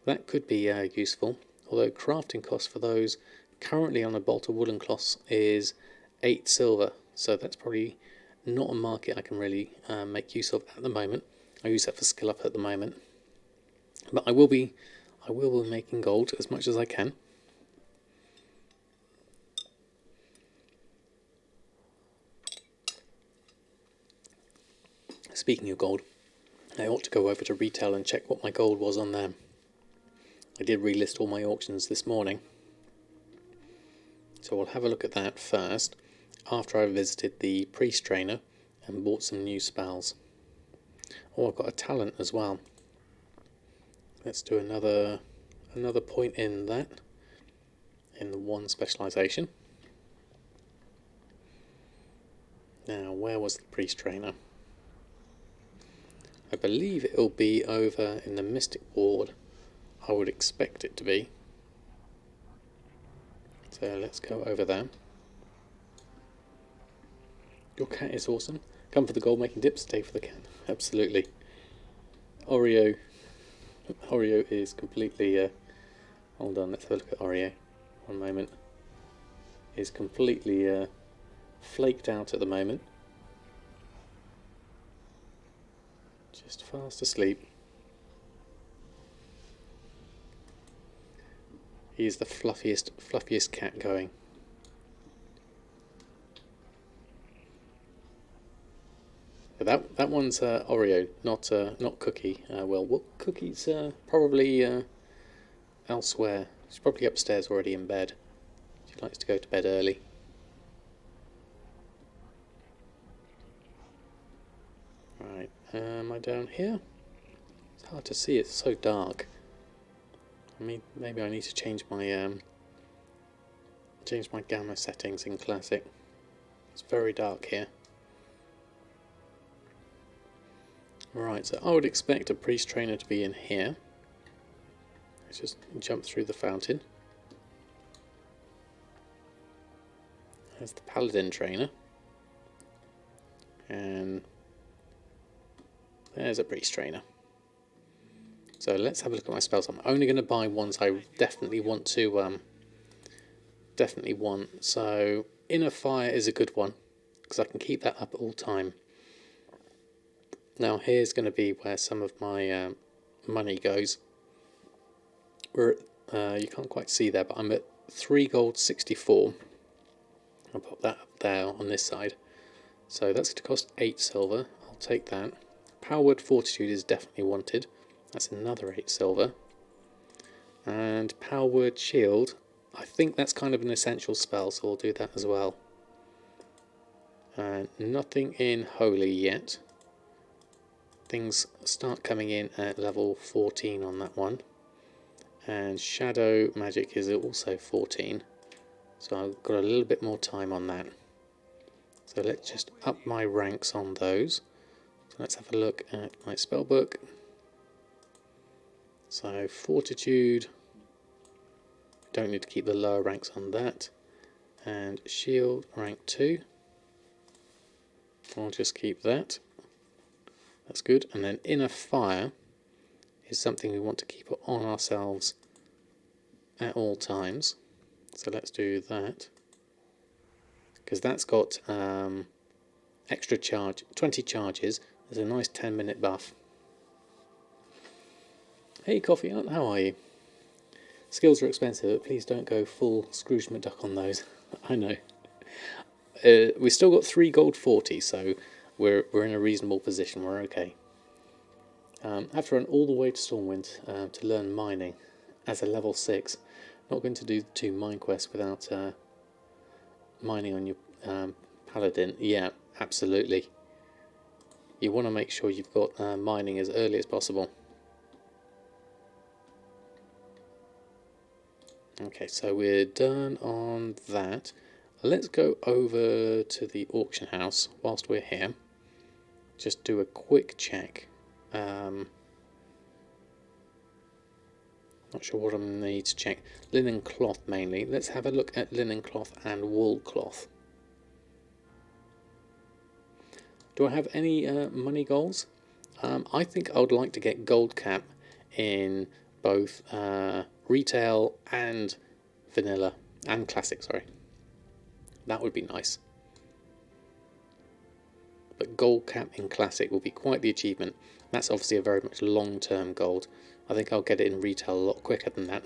that could be useful. Although crafting cost for those currently on a bolt of woolen cloths is 8 silver, so that's probably not a market I can really make use of at the moment. I use that for skill up at the moment, but I will be making gold as much as I can. Speaking of gold, I ought to go over to retail and check what my gold was on there. I did relist all my auctions this morning, so we'll have a look at that first, after I've visited the priest trainer and bought some new spells. Oh, I've got a talent as well. Let's do another point in that, in the 1 specialisation. Now, where was the priest trainer? I believe it'll be over in the Mystic Ward. I would expect it to be. So let's go over there. Your cat is awesome. Come for the gold making dip, stay for the cat. Absolutely. Oreo is completely... hold on, let's have a look at Oreo. One moment. Is completely flaked out at the moment. Just fast asleep. He's the fluffiest cat going. That one's Oreo, not Cookie. Well, Cookie's probably elsewhere, She's probably upstairs already in bed. She likes to go to bed early. Right, am I down here? It's hard to see, it's so dark. I mean, maybe I need to change my gamma settings in Classic. It's very dark here. Right, so I would expect a priest trainer to be in here. Let's just jump through the fountain. There's the paladin trainer. And there's a priest trainer. So let's have a look at my spells. I'm only going to buy ones I definitely want to So Inner Fire is a good one because I can keep that up all time. Now here's going to be where some of my money goes. We're you can't quite see there, but I'm at 3 gold 64. I'll pop that up there on this side. So that's going to cost 8 silver. I'll take that. Power Word Fortitude is definitely wanted. That's another 8 silver. And Power Word Shield, I think that's kind of an essential spell, so we'll do that as well. And nothing in Holy yet. Things start coming in at level 14 on that one. And Shadow Magic is also 14. So I've got a little bit more time on that. So let's just up my ranks on those. So let's have a look at my spellbook. So Fortitude, don't need to keep the lower ranks on that. And Shield, rank 2. I'll just keep that. That's good. And then Inner Fire is something we want to keep on ourselves at all times. So let's do that. Because that's got extra charge, 20 charges. There's a nice 10-minute buff. Hey Coffee Aunt, how are you? Skills are expensive, but please don't go full Scrooge McDuck on those. I know. We've still got 3 gold 40, so we're in a reasonable position. We're okay. I have to run all the way to Stormwind to learn mining as a level 6. Not going to do 2 mine quests without mining on your paladin. Yeah, absolutely. You want to make sure you've got mining as early as possible. Okay, so we're done on that. Let's go over to the auction house whilst we're here. Just do a quick check. Not sure what I need to check. Linen cloth mainly. Let's have a look at linen cloth and wool cloth. Do I have any money goals? I think I would like to get gold cap in both retail and vanilla and classic, sorry. That would be nice. But gold cap in classic will be quite the achievement. That's obviously a very much long-term gold. I think I'll get it in retail a lot quicker than that.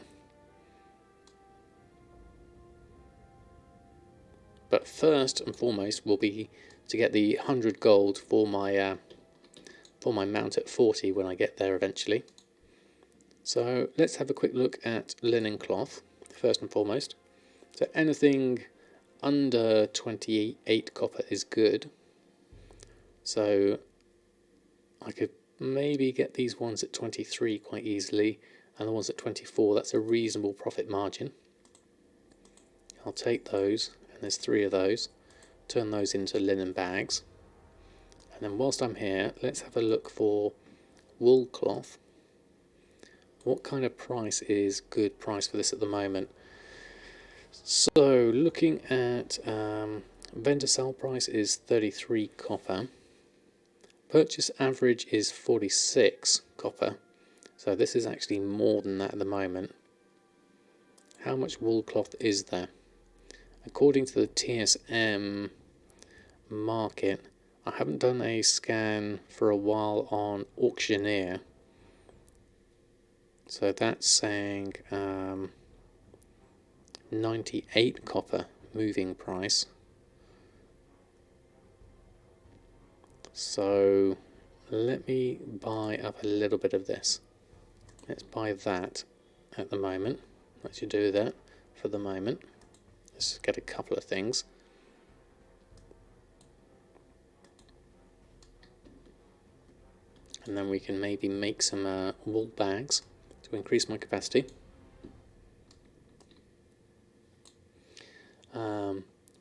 But first and foremost will be to get the 100 gold for my mount at 40 when I get there eventually. So let's have a quick look at linen cloth first and foremost. So anything under 28 copper is good. So I could maybe get these ones at 23 quite easily, and the ones at 24, that's a reasonable profit margin. I'll take those, and there's 3 of those, turn those into linen bags. And then whilst I'm here, let's have a look for wool cloth. What kind of price is good price for this at the moment? So looking at vendor sell price is 33 copper. Purchase average is 46 copper. So this is actually more than that at the moment. How much wool cloth is there? According to the TSM market, I haven't done a scan for a while on auctioneer. So that's saying 98 copper moving price. So let me buy up a little bit of this. Let's buy that at the moment. That should do that for the moment. Let's get a couple of things. And then we can maybe make some wool bags to increase my capacity.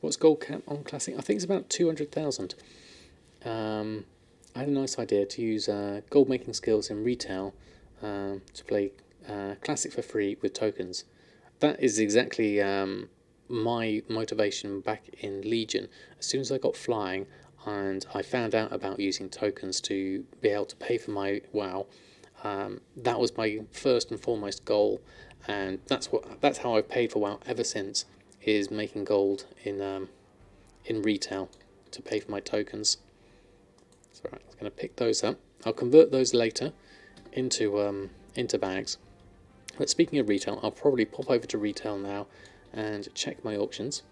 What's gold cap on classic? I think it's about 200,000. I had a nice idea to use gold making skills in retail to play classic for free with tokens. That is exactly my motivation back in Legion. As soon as I got flying and I found out about using tokens to be able to pay for my WoW, that was my first and foremost goal, and that's how I've paid for WoW ever since, is making gold in retail to pay for my tokens. So right, I'm going to pick those up. I'll convert those later into bags. But speaking of retail, I'll probably pop over to retail now and check my auctions.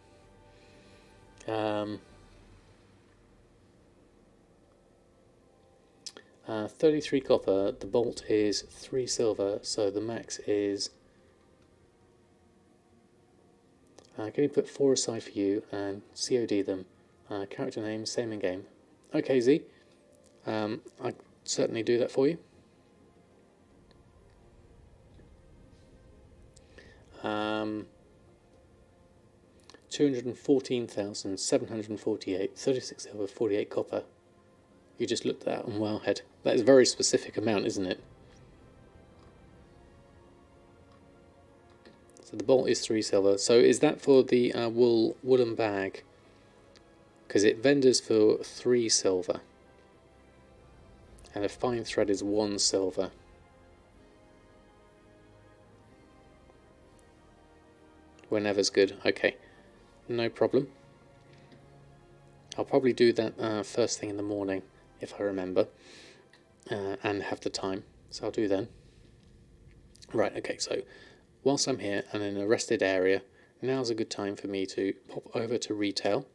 33 copper, the bolt is 3 silver, so the max is... can you put 4 aside for you and COD them? Character name, same in game. Okay, Z. I certainly do that for you. 214,748, 36 silver, 48 copper. You just looked at that on Wowhead. That is a very specific amount, isn't it? So the bolt is 3 silver. So is that for the woolen bag? Because it vendors for 3 silver. And a fine thread is 1 silver. Whenever's good. Okay, no problem. I'll probably do that first thing in the morning, if I remember, and have the time. So I'll do then. Right, okay, so whilst I'm here and in a rested area, now's a good time for me to pop over to retail.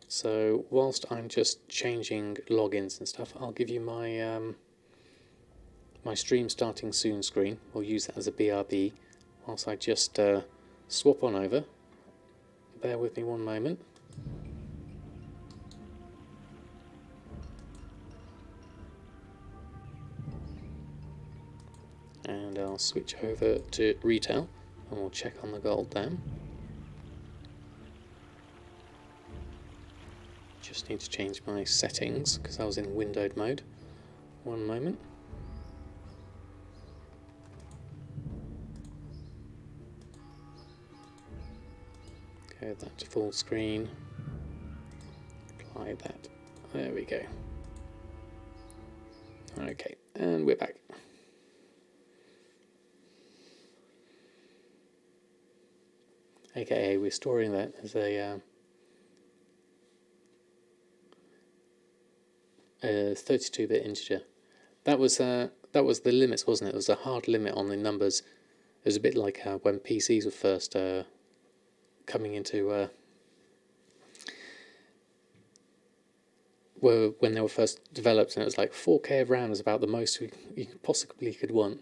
So whilst I'm just changing logins and stuff, I'll give you my my stream starting soon screen. We'll use that as a BRB whilst I just swap on over. Bear with me one moment. And I'll switch over to retail and we'll check on the gold then. Just need to change my settings because I was in windowed mode. One moment. Go that to full screen. Apply that. There we go. Okay, and we're back. AKA we're storing that as a 32-bit integer. That was the limits, wasn't it? It was a hard limit on the numbers. It was a bit like when PCs were first coming into when they were first developed, and it was like 4K of RAM is about the most you possibly could want.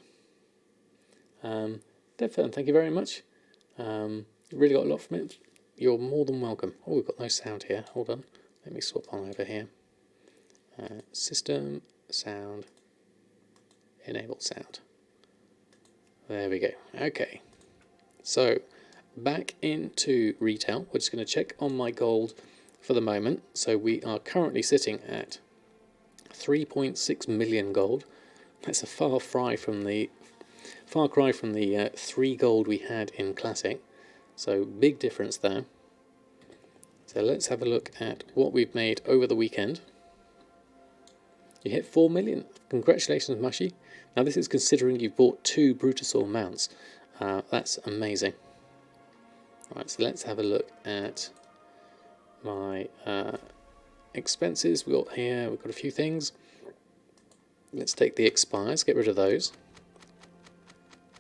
Devfern, thank you very much. You really got a lot from it. You're more than welcome. Oh, we've got no sound here. Hold on. Let me swap on over here. System, sound, enable sound. There we go. Okay. So, back into retail. We're just going to check on my gold for the moment. So we are currently sitting at 3.6 million gold. That's a far cry from the 3 gold we had in Classic. So big difference there. So let's have a look at what we've made over the weekend. You hit 4 million. Congratulations, Mushy. Now this is considering you've bought 2 Brutosaur mounts. That's amazing. Right, so let's have a look at my expenses. We've got a few things. Let's take the expires, get rid of those.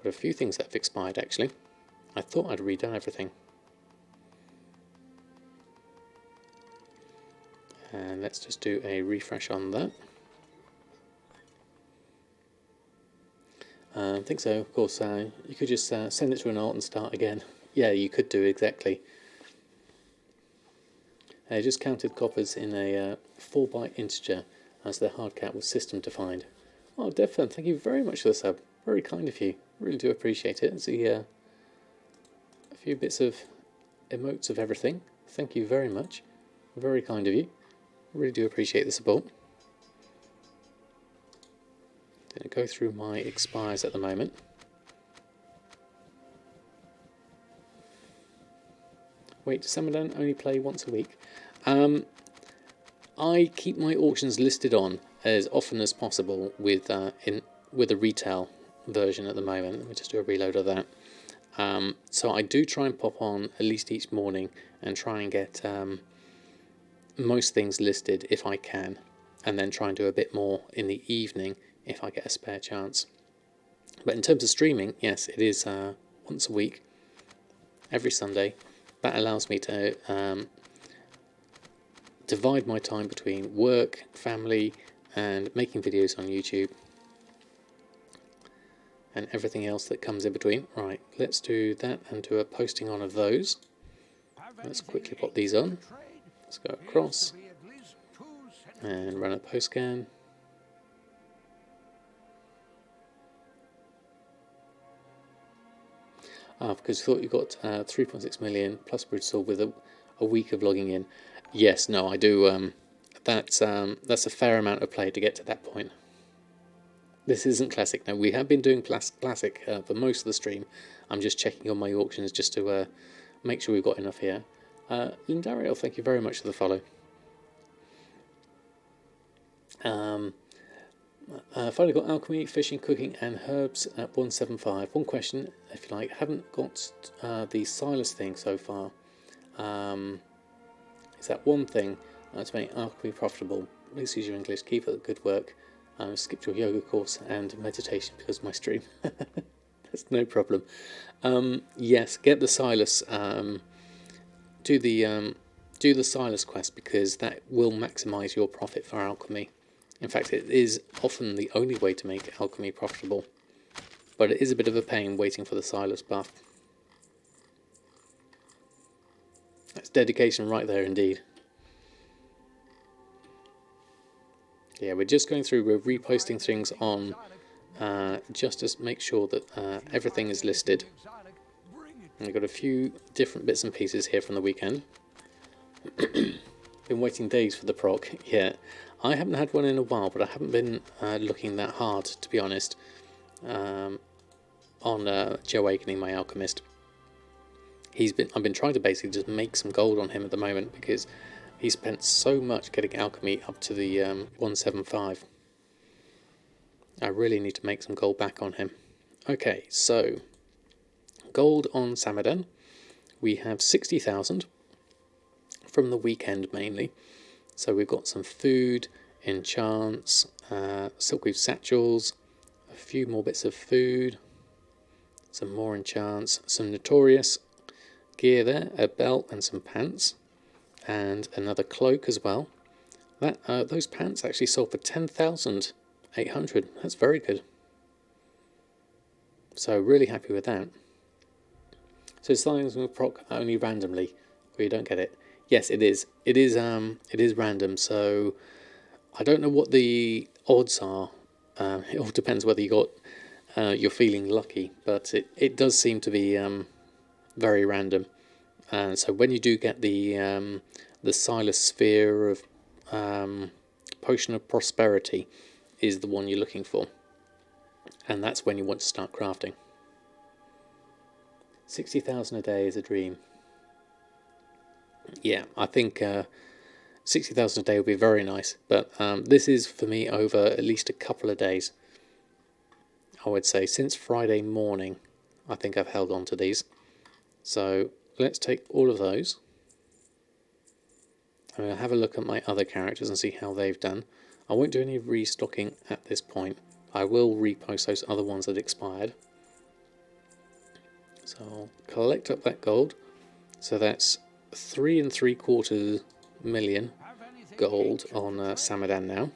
Got a few things that have expired actually. I thought I'd redone everything. And let's just do a refresh on that. I think so. Of course, you could just send it to an alt and start again. Yeah, you could do exactly. Just counted coppers in a 4-byte integer as the hard cap was system defined. Oh, Devfun, thank you very much for the sub. Very kind of you. Really do appreciate it. See a few bits of emotes of everything. Thank you very much. Very kind of you. Really do appreciate the support. Going to go through my expires at the moment. Wait, does Samadan only play once a week? I keep my auctions listed on as often as possible with with a retail version at the moment. Let me just do a reload of that. So I do try and pop on at least each morning and try and get most things listed if I can, and then try and do a bit more in the evening if I get a spare chance. But in terms of streaming, yes, it is once a week, every Sunday. That allows me to divide my time between work, family, and making videos on YouTube, and everything else that comes in between. Right, let's do that and do a posting on of those. Let's quickly pop these on. Let's go across and run a post scan. Because you thought you got 3.6 million plus Brutal with a week of logging in. Yes, no, I do. That's a fair amount of play to get to that point. This isn't classic. Now, we have been doing classic for most of the stream. I'm just checking on my auctions just to make sure we've got enough here. Lindariel, thank you very much for the follow. Finally got alchemy, fishing, cooking, and herbs at 175. One question, if you like. Haven't got the Silas thing so far. Is that one thing to make alchemy profitable? Please use your English. Keep up the good work. Skipped your yoga course and meditation because of my stream. That's no problem. Yes, get the Silas. Do the Silas quest because that will maximise your profit for alchemy. In fact, it is often the only way to make alchemy profitable, but it is a bit of a pain waiting for the Silas buff. That's dedication right there indeed. Yeah, we're just going through, we're reposting things on just to make sure that everything is listed. And we've got a few different bits and pieces here from the weekend. Been waiting days for the proc. Yeah, I haven't had one in a while, but I haven't been looking that hard, to be honest, on Joe Awakening, my alchemist. I've been trying to basically just make some gold on him at the moment because he spent so much getting alchemy up to the 175. I really need to make some gold back on him. Okay, so gold on Samadan. We have 60,000 from the weekend mainly. So we've got some food, enchants, silkweave satchels, a few more bits of food, some more enchants, some notorious gear there, a belt and some pants, and another cloak as well. Those pants actually sold for 10,800. That's very good. So really happy with that. So signs will proc only randomly, or you don't get it. Yes, it is. It is random. So I don't know what the odds are. It all depends whether you're feeling lucky, but it does seem to be very random. And so when you do get the Silas Sphere of Potion of Prosperity is the one you're looking for, and that's when you want to start crafting. 60,000 a day is a dream. Yeah, I think 60,000 a day would be very nice, but this is for me over at least a couple of days. I would say since Friday morning, I think I've held on to these. So let's take all of those. I'm going to have a look at my other characters and see how they've done. I won't do any restocking at this point. I will repost those other ones that expired. So I'll collect up that gold. So that's 3 3/4 million gold on Samadan now.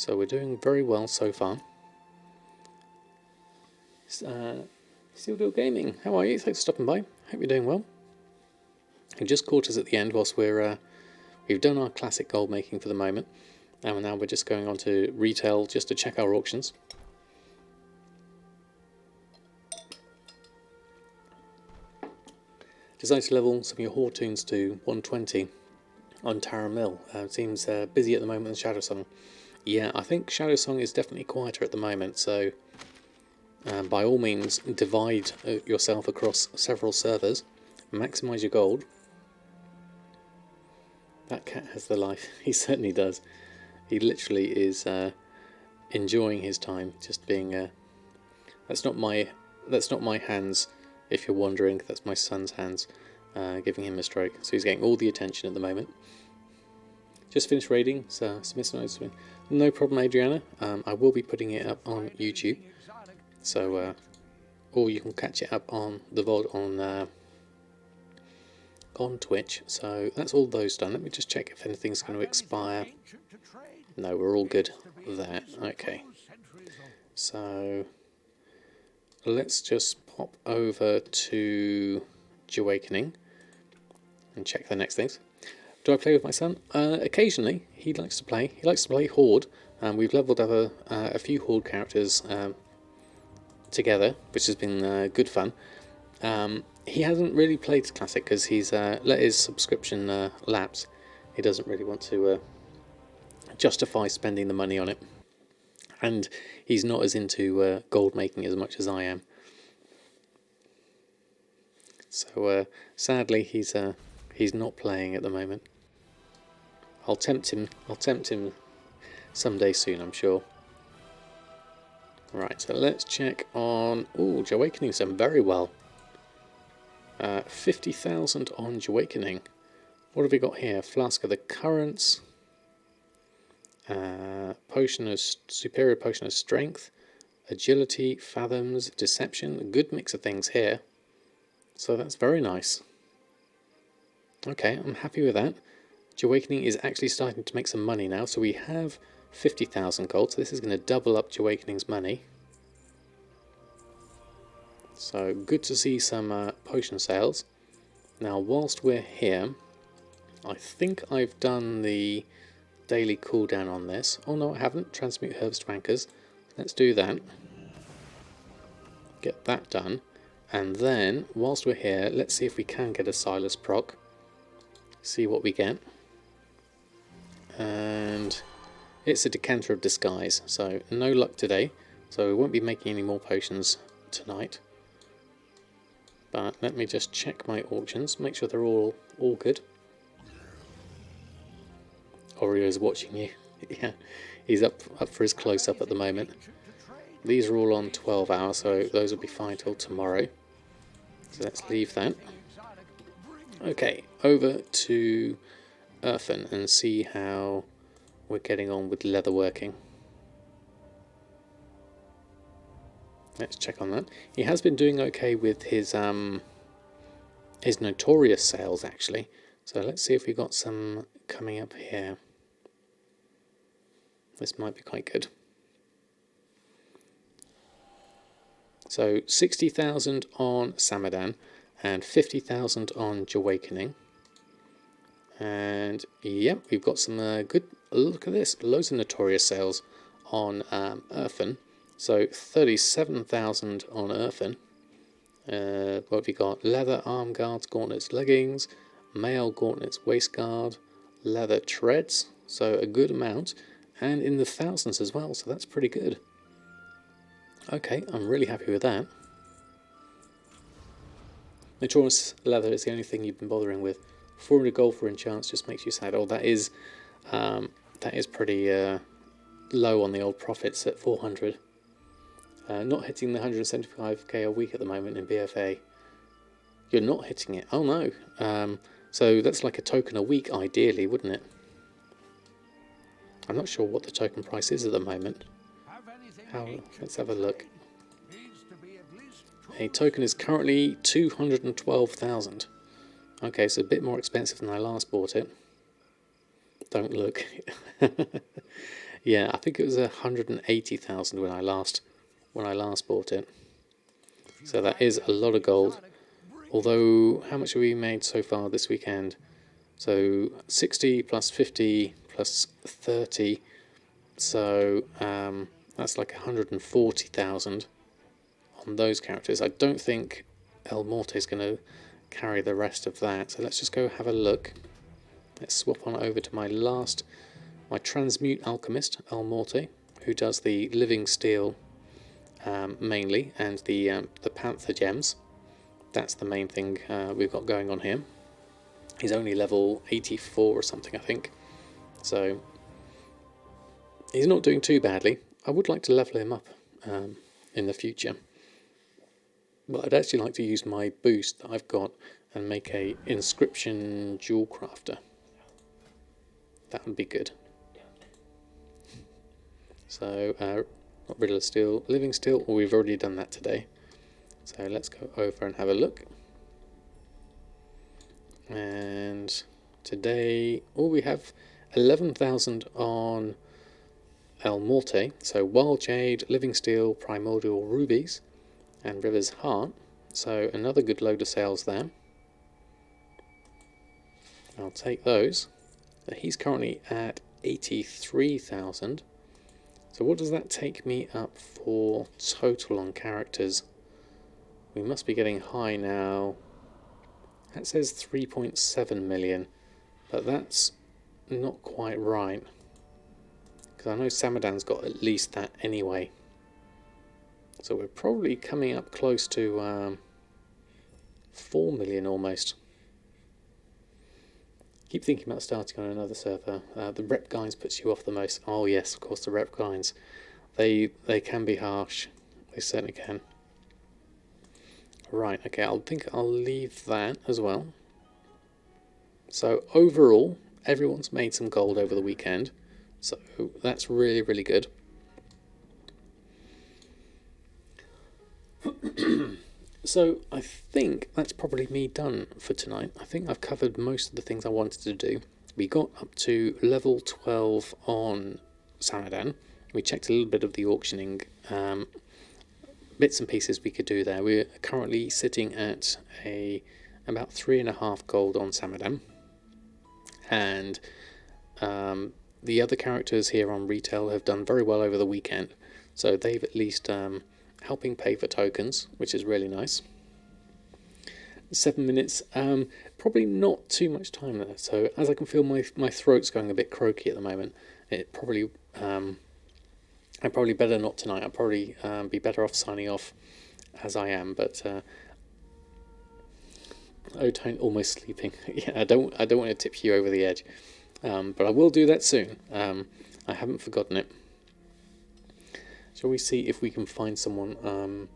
So we're doing very well so far. Steel Deal Gaming, how are you? Thanks for stopping by. Hope you're doing well. You just caught us at the end whilst we've done our classic gold making for the moment, and now we're just going on to retail just to check our auctions. Decided to level some of your Hortoons to 120 on Tara Mill. It seems busy at the moment in Shadow Song. Yeah, I think Shadow Song is definitely quieter at the moment, so by all means divide yourself across several servers, maximise your gold. That cat has the life. He certainly does. He literally is enjoying his time, just being. That's not my hands. If you're wondering, that's my son's hands, giving him a stroke. So he's getting all the attention at the moment. Just finished raiding, so Smith's notes. No problem, Adriana. I will be putting it up on YouTube, so or you can catch it up on the VOD on Twitch. So that's all those done. Let me just check if anything's going to expire. No, we're all good there. Okay. So let's just pop over to Awakening and check the next things. Do I play with my son? Occasionally, he likes to play. He likes to play Horde. We've leveled up a few Horde characters together, which has been good fun. He hasn't really played Classic because he's let his subscription lapse. He doesn't really want to justify spending the money on it. And he's not as into gold making as much as I am. So sadly, he's not playing at the moment. I'll tempt him someday soon, I'm sure. Right, so let's check on. Oh, Awakening's done very well. 50,000 on Awakening. What have we got here? Flask of the Currents. Superior Potion of Strength. Agility, Fathoms, Deception. A good mix of things here. So that's very nice. Okay, I'm happy with that. Awakening is actually starting to make some money now. So we have 50,000 gold. So this is going to double up Awakening's money. So good to see some potion sales. Now whilst we're here, I think I've done the daily cooldown on this. Oh no, I haven't. Transmute herbs to anchors. Let's do that. Get that done. And then, whilst we're here, let's see if we can get a Silas proc. See what we get. And it's a Decanter of Disguise, so no luck today. So we won't be making any more potions tonight. But let me just check my auctions, make sure they're all good. Oreo's watching you. Yeah, he's up for his close-up at the moment. These are all on 12 hours, so those will be fine till tomorrow. So let's leave that. Okay, over to Earthen and see how we're getting on with leather working. Let's check on that. He has been doing okay with his notorious sales actually. So let's see if we got some coming up here. This might be quite good. So 60,000 on Samadan and 50,000 on Awakening. And yep, we've got some good. Look at this, loads of notorious sales on Earthen. So 37,000 on Earthen. What have we got? Leather arm guards, gauntlets, leggings, mail gauntlets, waist guard, leather treads. So a good amount, and in the thousands as well. So that's pretty good. Okay, I'm really happy with that. Notorious leather is the only thing you've been bothering with. 400 gold for enchants just makes you sad. Oh, that is pretty low on the old profits at 400. Not hitting the 175k a week at the moment in BFA. You're not hitting it. Oh no. So that's like a token a week, ideally, wouldn't it? I'm not sure what the token price is at the moment. Let's have a look. A token is currently 212,000. Okay, so a bit more expensive than I last bought it. Don't look. Yeah, I think it was 180,000 when I last bought it. So that is a lot of gold. Although, how much have we made so far this weekend? So 60 plus 50 plus 30. So that's like 140,000 on those characters. I don't think El Morte is going to carry the rest of that. So let's just go have a look. Let's swap on over to my Transmute Alchemist, El Morte, who does the Living Steel mainly, and the Panther Gems. That's the main thing we've got going on here. He's only level 84 or something, I think. So he's not doing too badly. I would like to level him up in the future. But I'd actually like to use my boost that I've got and make a inscription jewel crafter. That would be good. So, got rid of steel, living steel, well, we've already done that today. So let's go over and have a look. And today, we have 11,000 on El Morte, so Wild Jade, Living Steel, Primordial Rubies, and River's Heart. So another good load of sales there. I'll take those. He's currently at 83,000. So what does that take me up for total on characters? We must be getting high now. That says 3.7 million, but that's not quite right. Because I know Samadan's got at least that anyway. So we're probably coming up close to 4 million almost. Keep thinking about starting on another server. The rep guides puts you off the most. Oh yes, of course, the rep guides. They can be harsh. They certainly can. Right, okay, I think I'll leave that as well. So overall, everyone's made some gold over the weekend. So that's really, really good. So I think that's probably me done for tonight. I think I've covered most of the things I wanted to do. We got up to level 12 on Samadan. We checked a little bit of the auctioning bits and pieces we could do there. We're currently sitting at about 3.5 gold on Samadan. And the other characters here on retail have done very well over the weekend. So they've at least helping pay for tokens, which is really nice. 7 minutes, probably not too much time there. So as I can feel my throat's going a bit croaky at the moment, it probably I probably better not tonight. I'll probably be better off signing off as I am. But almost sleeping. Yeah, I don't want to tip you over the edge, but I will do that soon. I haven't forgotten it. Shall we see if we can find someone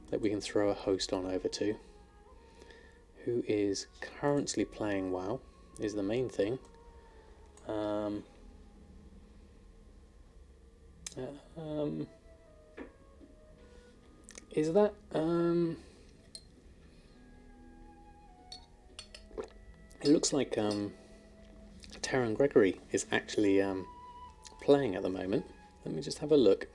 that we can throw a host on over to, who is currently playing WoW, is the main thing. Is that it looks like Terran Gregory is actually playing at the moment. Let me just have a look.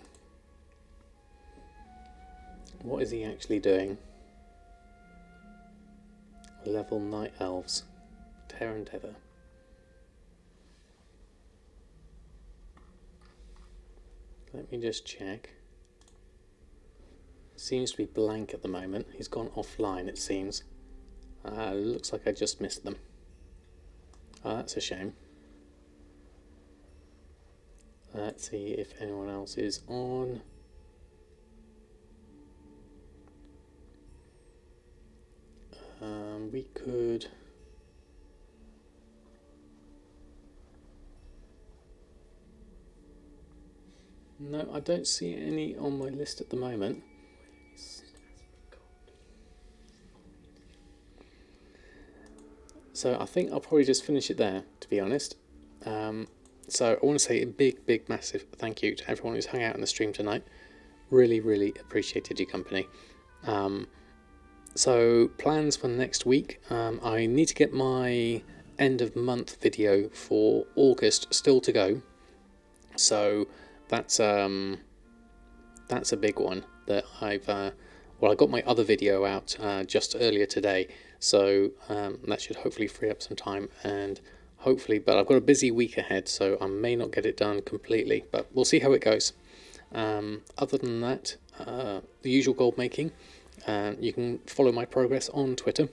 What is he actually doing? Level Night Elves. Terran Tether. Let me just check. Seems to be blank at the moment. He's gone offline, it seems. Looks like I just missed them. Oh, that's a shame. Let's see if anyone else is on. We could... No, I don't see any on my list at the moment. So I think I'll probably just finish it there, to be honest. So I want to say a big, massive thank you to everyone who's hung out in the stream tonight. Really, really appreciated your company. So plans for next week. I need to get my end of month video for August still to go. So that's a big one that I've well, I got my other video out just earlier today, so that should hopefully free up some time, and hopefully, but I've got a busy week ahead, so I may not get it done completely, but we'll see how it goes. Other than that, the usual gold making, you can follow my progress on Twitter.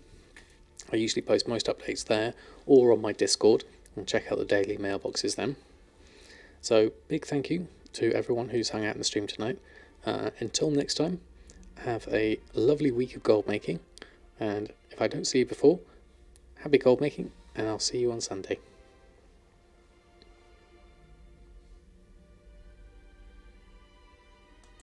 I usually post most updates there, or on my Discord, and check out the daily mailboxes then. So big thank you to everyone who's hung out in the stream tonight. Until next time, have a lovely week of gold making, and if I don't see you before, happy gold making, and I'll see you on Sunday.